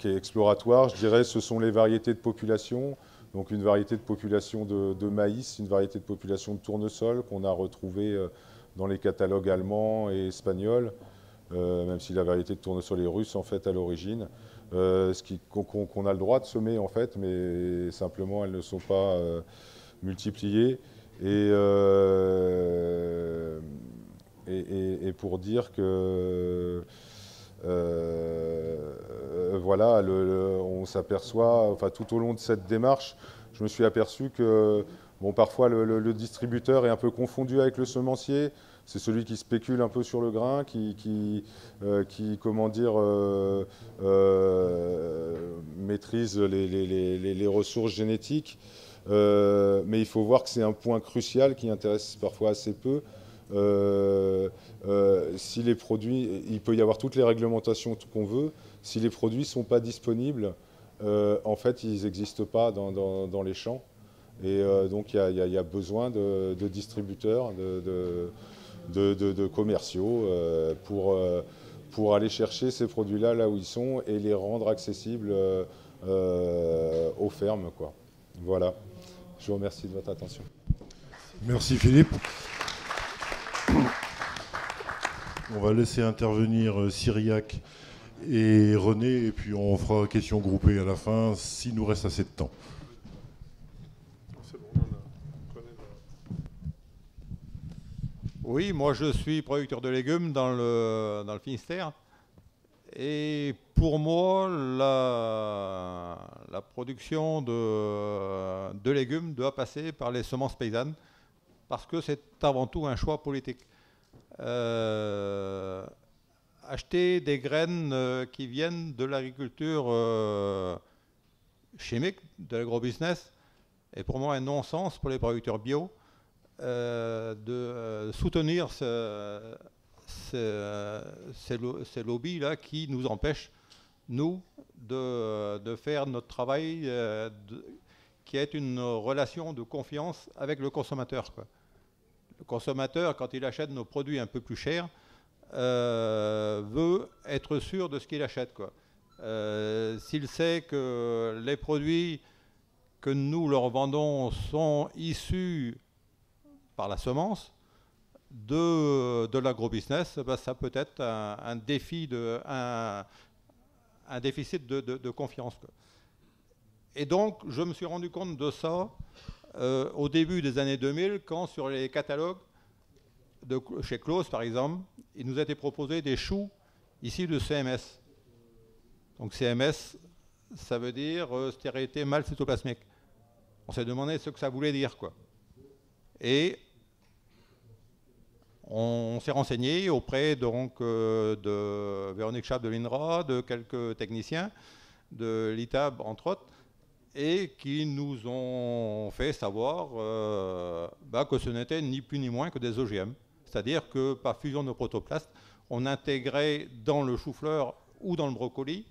est exploratoire, je dirais, ce sont les variétés de population. Donc une variété de population de maïs, une variété de population de tournesol qu'on a retrouvée dans les catalogues allemands et espagnols, même si la variété de tournesol est russe en fait à l'origine. Qu'on a le droit de semer en fait, mais simplement elles ne sont pas multipliées. Et pour dire que voilà, on s'aperçoit, enfin tout au long de cette démarche, je me suis aperçu que bon, parfois le distributeur est un peu confondu avec le semencier. C'est celui qui spécule un peu sur le grain, qui comment dire, maîtrise les ressources génétiques. Mais il faut voir que c'est un point crucial qui intéresse parfois assez peu. Si les produits, il peut y avoir toutes les réglementations qu'on veut, si les produits ne sont pas disponibles, en fait, ils n'existent pas dans les champs. Et donc, il y a besoin de distributeurs, de commerciaux pour aller chercher ces produits-là là où ils sont et les rendre accessibles aux fermes, quoi. Voilà. Je vous remercie de votre attention. Merci Philippe. On va laisser intervenir Cyriac et René, et puis on fera questions groupées à la fin, s'il nous reste assez de temps. Oui, moi je suis producteur de légumes dans le Finistère. Et pour moi, la production de légumes doit passer par les semences paysannes parce que c'est avant tout un choix politique. Acheter des graines qui viennent de l'agriculture chimique, de l'agrobusiness, est pour moi un non-sens pour les producteurs bio de soutenir ces lobbies-là qui nous empêchent, nous, de faire notre travail qui est une relation de confiance avec le consommateur, quoi. Le consommateur, quand il achète nos produits un peu plus chers, veut être sûr de ce qu'il achète, quoi. S'il sait que les produits que nous leur vendons sont issus par la semence de l'agrobusiness, ben ça peut être un défi, un déficit de confiance, quoi. Et donc, je me suis rendu compte de ça au début des années 2000, quand sur les catalogues chez Claus, par exemple, il nous a été proposé des choux issus de CMS. Donc CMS, ça veut dire stérilité mâle cytoplasmique. On s'est demandé ce que ça voulait dire, quoi. Et on s'est renseigné auprès donc, de Véronique Schaap de l'INRA, de quelques techniciens, de l'ITAB entre autres, et qui nous ont fait savoir que ce n'était ni plus ni moins que des OGM. C'est-à-dire que par fusion de protoplastes, on intégrait dans le chou-fleur ou dans le brocoli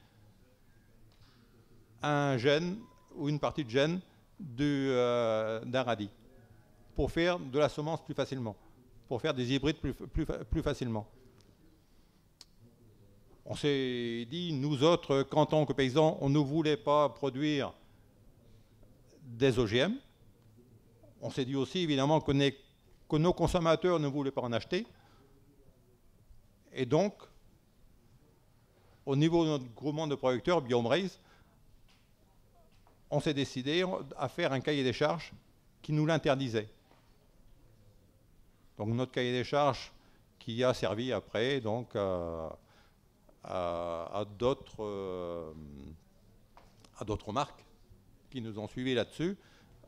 un gène ou une partie de gène d'un radis pour faire de la semence plus facilement, pour faire des hybrides plus facilement. On s'est dit, nous autres, qu'en tant que paysans, on ne voulait pas produire des OGM. On s'est dit aussi, évidemment, que nos consommateurs ne voulaient pas en acheter. Et donc, au niveau de notre groupement de producteurs, Biobraze, on s'est décidé à faire un cahier des charges qui nous l'interdisait. Donc notre cahier des charges qui a servi après donc, à d'autres marques qui nous ont suivis là-dessus,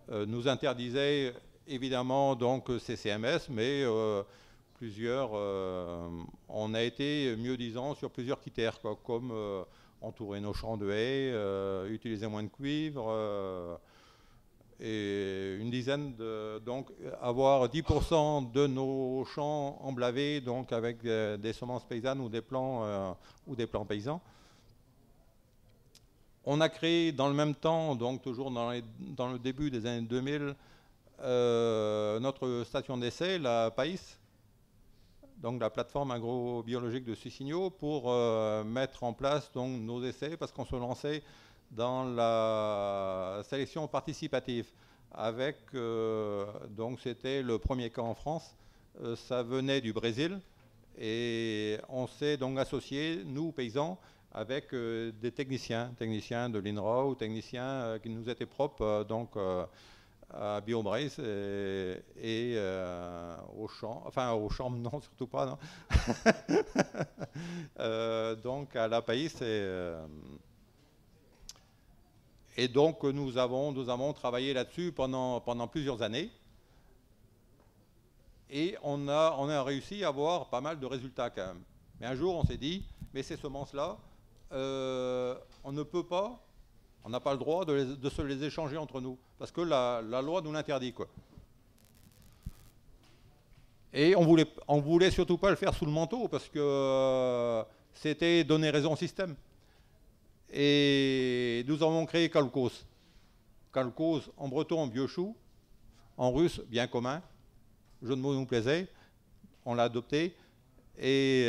nous interdisait évidemment donc ces CMS, mais on a été mieux disant sur plusieurs critères, quoi, comme entourer nos champs de haies, utiliser moins de cuivre, et une dizaine donc avoir 10% de nos champs emblavés donc avec des semences paysannes ou des plants paysans. On a créé dans le même temps, donc toujours dans le début des années 2000, notre station d'essai, la PAIS, donc la plateforme agrobiologique de Sucigno, pour mettre en place donc, nos essais, parce qu'on se lançait dans la sélection participative. Donc c'était le premier cas en France, ça venait du Brésil, et on s'est donc associé, nous paysans, avec des techniciens de l'INRA ou techniciens qui nous étaient propres, donc à Biobraze et au champ non, surtout pas, non. Donc à la PAIS et donc nous avons travaillé là-dessus pendant plusieurs années et on a réussi à avoir pas mal de résultats quand même. Mais un jour on s'est dit, mais ces semences-là, on ne peut pas, on n'a pas le droit de se les échanger entre nous, parce que la loi nous l'interdit, quoi. Et on voulait surtout pas le faire sous le manteau, parce que c'était donner raison au système. Et nous avons créé Kalkos. Kalkos en breton, biochou, en russe, bien commun. Jeu de mots nous plaisait, on l'a adopté. Et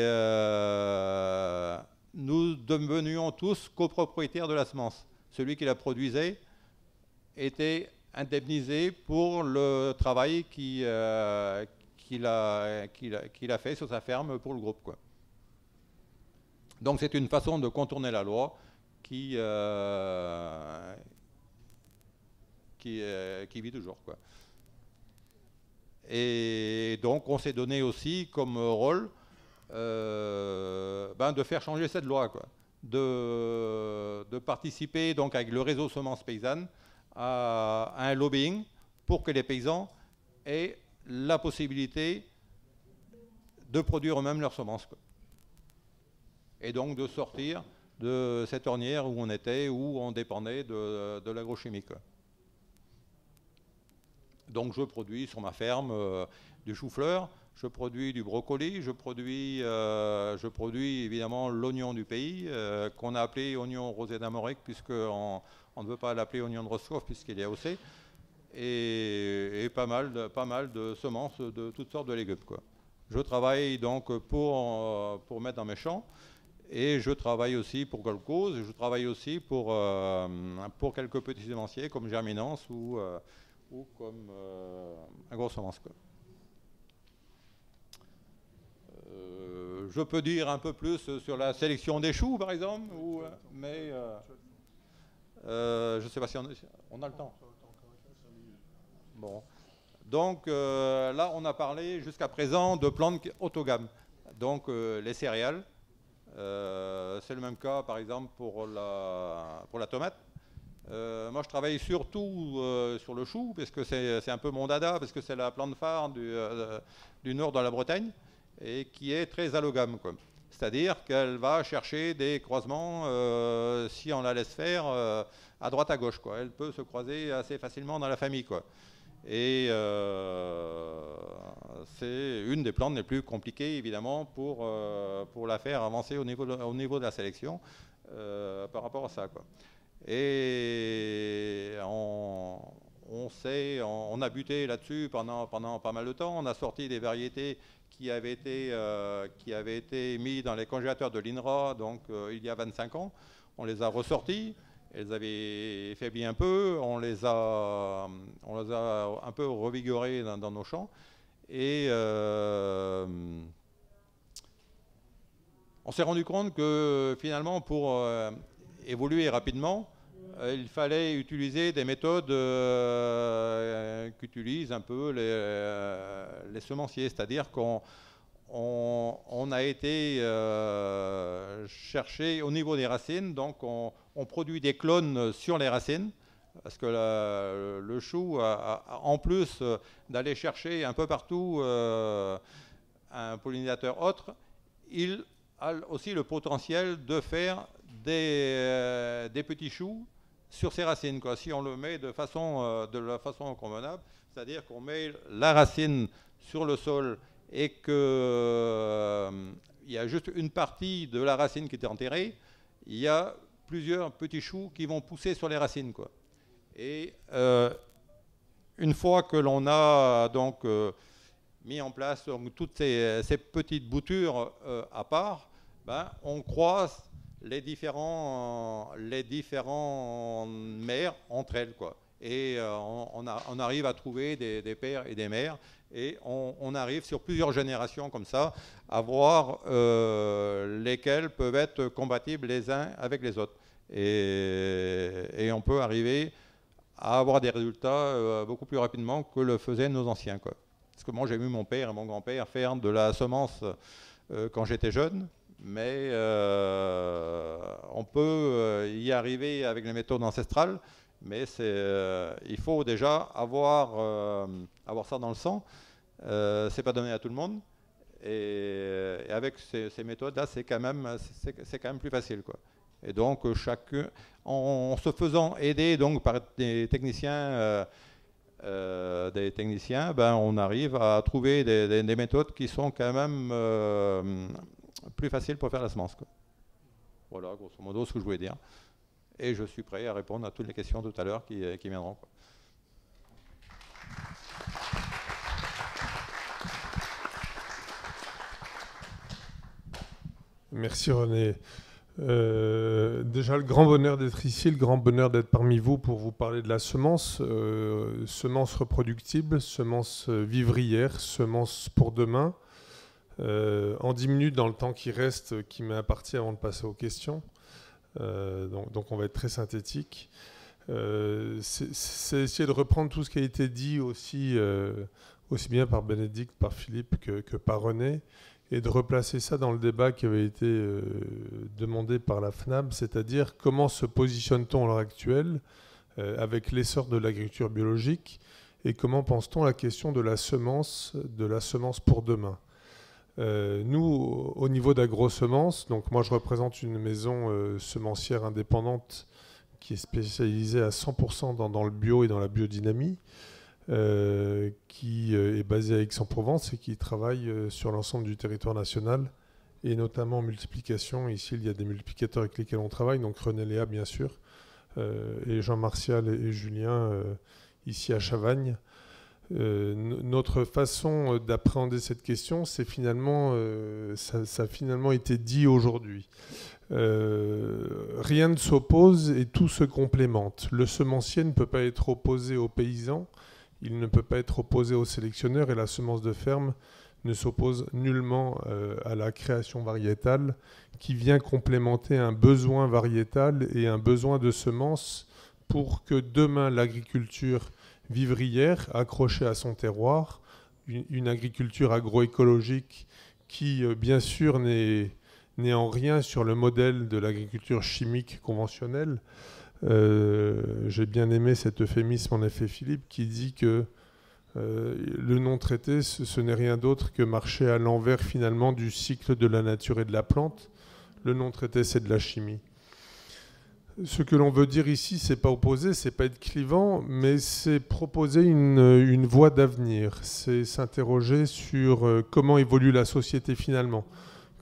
nous devenions tous copropriétaires de la semence. Celui qui la produisait était indemnisé pour le travail qu'il a fait sur sa ferme pour le groupe, quoi. Donc c'est une façon de contourner la loi qui vit toujours, quoi. Et donc on s'est donné aussi comme rôle de faire changer cette loi, quoi. De participer donc avec le réseau Semences Paysannes à un lobbying pour que les paysans aient la possibilité de produire eux-mêmes leurs semences, quoi. Et donc de sortir de cette ornière où on était, où on dépendait de l'agrochimie, quoi. Donc je produis sur ma ferme du chou-fleur, je produis du brocoli, je produis évidemment l'oignon du pays, qu'on a appelé oignon rosé d'Amérique, puisqu'on ne veut pas l'appeler oignon de Roscoff, puisqu'il est AOC, et pas mal de semences de toutes sortes de légumes, quoi. Je travaille donc pour mettre dans mes champs, et je travaille aussi pour Golcose, je travaille aussi pour quelques petits semenciers comme Germinance ou comme AgroSemence, quoi. Je peux dire un peu plus sur la sélection des choux, par exemple, mais je ne sais pas si on a le temps. Bon. Donc là, on a parlé jusqu'à présent de plantes haut de gamme. Donc les céréales, c'est le même cas, par exemple, pour la tomate. Moi, je travaille surtout sur le chou, parce que c'est un peu mon dada, parce que c'est la plante phare du nord de la Bretagne, et qui est très allogame, quoi. C'est-à-dire qu'elle va chercher des croisements si on la laisse faire à droite à gauche, quoi. Elle peut se croiser assez facilement dans la famille, quoi. Et c'est une des plantes les plus compliquées, évidemment, pour la faire avancer au niveau de la sélection par rapport à ça, quoi. Et on a buté là-dessus pendant pas mal de temps. On a sorti des variétés qui avaient été mises dans les congélateurs de l'INRA, donc il y a 25 ans. On les a ressorties. Elles avaient faibli un peu. On les a un peu revigorées dans nos champs. Et on s'est rendu compte que finalement, pour évoluer rapidement, il fallait utiliser des méthodes qu'utilisent un peu les semenciers, c'est-à-dire qu'on a été chercher au niveau des racines, donc on produit des clones sur les racines, parce que le chou, en plus d'aller chercher un peu partout un pollinisateur autre, il a aussi le potentiel de faire des petits choux sur ses racines, quoi. Si on le met de la façon convenable, c'est-à-dire qu'on met la racine sur le sol et qu'il y a juste une partie de la racine qui était enterrée, il y a plusieurs petits choux qui vont pousser sur les racines, quoi. Et une fois que l'on a donc mis en place donc, toutes ces petites boutures à part, ben, on croise les différents mères entre elles, quoi. Et on arrive à trouver des pères et des mères, et on arrive sur plusieurs générations comme ça à voir lesquels peuvent être compatibles les uns avec les autres. Et on peut arriver à avoir des résultats beaucoup plus rapidement que le faisaient nos anciens, quoi. Parce que moi j'ai vu mon père et mon grand-père faire de la semence quand j'étais jeune. Mais on peut y arriver avec les méthodes ancestrales, mais il faut déjà avoir ça dans le sang. C'est pas donné à tout le monde, et avec ces méthodes-là, c'est quand même plus facile, quoi. Et donc en se faisant aider donc par des techniciens, ben, on arrive à trouver des méthodes qui sont quand même plus facile pour faire la semence, quoi. Voilà, grosso modo, ce que je voulais dire. Et je suis prêt à répondre à toutes les questions tout à l'heure qui viendront, quoi. Merci René. Déjà, le grand bonheur d'être ici, le grand bonheur d'être parmi vous pour vous parler de la semence, semence reproductible, semence vivrière, semence pour demain. En 10 minutes, dans le temps qui reste, qui m'appartient avant de passer aux questions. Donc on va être très synthétique. C'est essayer de reprendre tout ce qui a été dit aussi bien par Bénédicte, par Philippe que par René, et de replacer ça dans le débat qui avait été demandé par la FNAB, c'est-à-dire comment se positionne-t-on à l'heure actuelle avec l'essor de l'agriculture biologique, et comment pense-t-on à la question de la semence pour demain. Nous, au niveau d'AgroSemence, donc moi je représente une maison semencière indépendante qui est spécialisée à 100% dans le bio et dans la biodynamie, qui est basée à Aix-en-Provence et qui travaille sur l'ensemble du territoire national, et notamment en multiplication. Ici, il y a des multiplicateurs avec lesquels on travaille, donc René Léa bien sûr, et Jean Martial et Julien ici à Chavagne. Notre façon d'appréhender cette question, c'est finalement, ça a finalement été dit aujourd'hui. Rien ne s'oppose et tout se complémente. Le semencier ne peut pas être opposé aux paysans, il ne peut pas être opposé aux sélectionneurs, et la semence de ferme ne s'oppose nullement à la création variétale, qui vient complémenter un besoin variétal et un besoin de semences pour que demain l'agriculture vivrière, accrochée à son terroir, une agriculture agroécologique qui, bien sûr, n'est en rien sur le modèle de l'agriculture chimique conventionnelle. J'ai bien aimé cet euphémisme, en effet, Philippe, qui dit que le non-traité, ce n'est rien d'autre que marcher à l'envers, finalement, du cycle de la nature et de la plante. Le non-traité, c'est de la chimie. Ce que l'on veut dire ici, c'est pas opposer, c'est pas être clivant, mais c'est proposer une voie d'avenir. C'est s'interroger sur comment évolue la société finalement.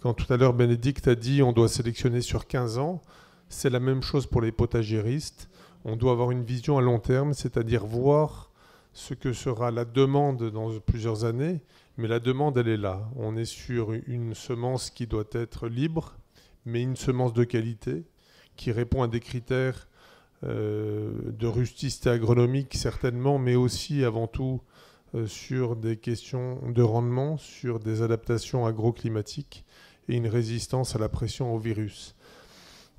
Quand tout à l'heure Bénédicte a dit on doit sélectionner sur 15 ans, c'est la même chose pour les potagéristes. On doit avoir une vision à long terme, c'est-à-dire voir ce que sera la demande dans plusieurs années, mais la demande, elle est là. On est sur une semence qui doit être libre, mais une semence de qualité, qui répond à des critères de rusticité agronomique certainement, mais aussi avant tout sur des questions de rendement, sur des adaptations agroclimatiques et une résistance à la pression au virus.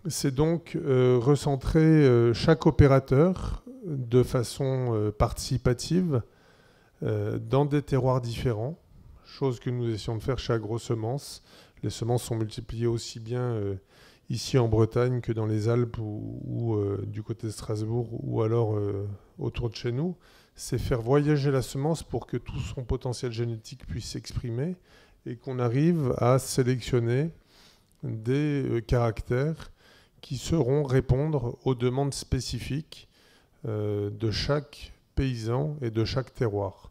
C'est donc recentrer chaque opérateur de façon participative dans des terroirs différents, chose que nous essayons de faire chez AgroSemences. Les semences sont multipliées aussi bien ici en Bretagne que dans les Alpes ou du côté de Strasbourg ou alors autour de chez nous. C'est faire voyager la semence pour que tout son potentiel génétique puisse s'exprimer et qu'on arrive à sélectionner des caractères qui sauront répondre aux demandes spécifiques de chaque paysan et de chaque terroir.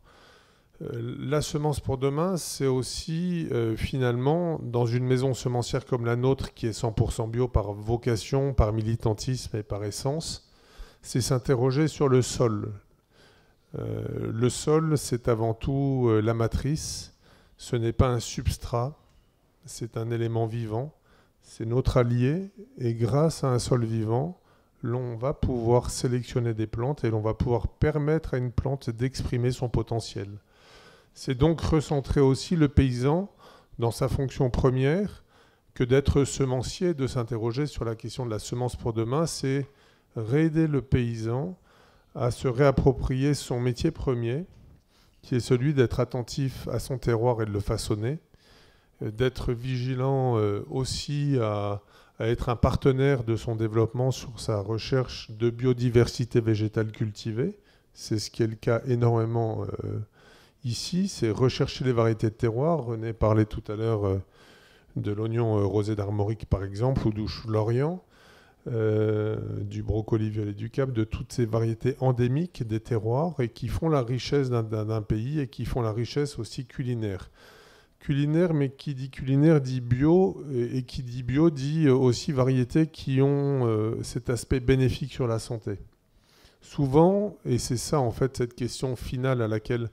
La semence pour demain, c'est aussi finalement, dans une maison semencière comme la nôtre, qui est 100% bio par vocation, par militantisme et par essence, c'est s'interroger sur le sol. Le sol, c'est avant tout la matrice. Ce n'est pas un substrat, c'est un élément vivant. C'est notre allié, et grâce à un sol vivant, l'on va pouvoir sélectionner des plantes et l'on va pouvoir permettre à une plante d'exprimer son potentiel. C'est donc recentrer aussi le paysan dans sa fonction première que d'être semencier, de s'interroger sur la question de la semence pour demain, c'est réaider le paysan à se réapproprier son métier premier, qui est celui d'être attentif à son terroir et de le façonner, d'être vigilant aussi à être un partenaire de son développement sur sa recherche de biodiversité végétale cultivée. C'est ce qui est le cas énormément ici, c'est rechercher les variétés de terroir. René parlait tout à l'heure de l'oignon rosé d'Armorique par exemple, ou du chou-de-l'Orient, du brocoli violet du Cap, de toutes ces variétés endémiques des terroirs et qui font la richesse d'un pays et qui font la richesse aussi culinaire. Culinaire, mais qui dit culinaire dit bio, et qui dit bio dit aussi variétés qui ont cet aspect bénéfique sur la santé. Souvent, et c'est ça en fait cette question finale à laquelle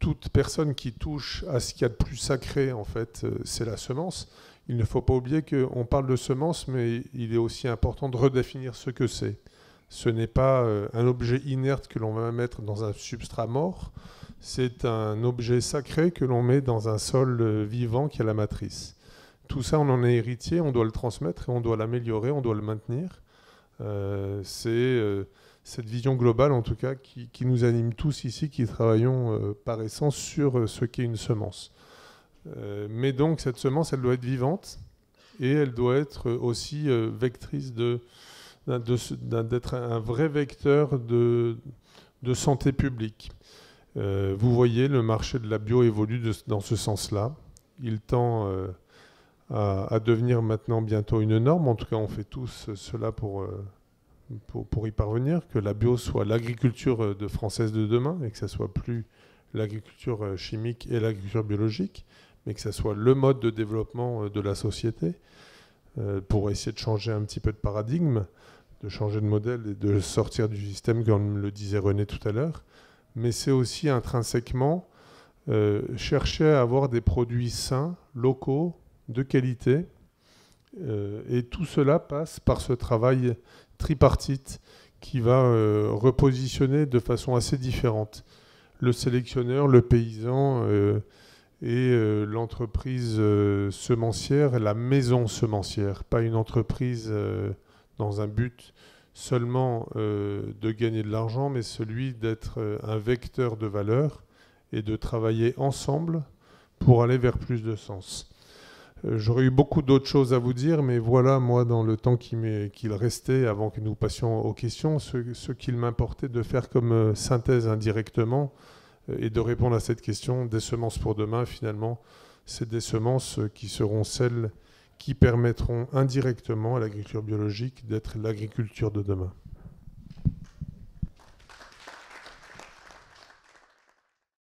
toute personne qui touche à ce qu'il y a de plus sacré, en fait, c'est la semence. Il ne faut pas oublier qu'on parle de semence, mais il est aussi important de redéfinir ce que c'est. Ce n'est pas un objet inerte que l'on va mettre dans un substrat mort, c'est un objet sacré que l'on met dans un sol vivant qui est la matrice. Tout ça, on en est héritier, on doit le transmettre et on doit l'améliorer, on doit le maintenir. C'est cette vision globale, en tout cas, qui nous anime tous ici, qui travaillons par essence sur ce qu'est une semence. Mais donc, cette semence, elle doit être vivante et elle doit être aussi vectrice d'être un vrai vecteur de santé publique. Vous voyez, le marché de la bio évolue dans ce sens-là. Il tend à devenir maintenant bientôt une norme. En tout cas, on fait tous cela pour y parvenir, que la bio soit l'agriculture française de demain et que ça soit plus l'agriculture chimique et l'agriculture biologique, mais que ça soit le mode de développement de la société pour essayer de changer un petit peu de paradigme, de changer de modèle et de sortir du système, comme le disait René tout à l'heure. Mais c'est aussi intrinsèquement chercher à avoir des produits sains, locaux, de qualité. Et tout cela passe par ce travail tripartite qui va repositionner de façon assez différente le sélectionneur, le paysan et l'entreprise semencière, la maison semencière, pas une entreprise dans un but seulement de gagner de l'argent, mais celui d'être un vecteur de valeur et de travailler ensemble pour aller vers plus de sens. J'aurais eu beaucoup d'autres choses à vous dire, mais voilà, moi, dans le temps qu'il restait, avant que nous passions aux questions, ce qu'il m'importait de faire comme synthèse indirectement et de répondre à cette question des semences pour demain, finalement, c'est des semences qui seront celles qui permettront indirectement à l'agriculture biologique d'être l'agriculture de demain.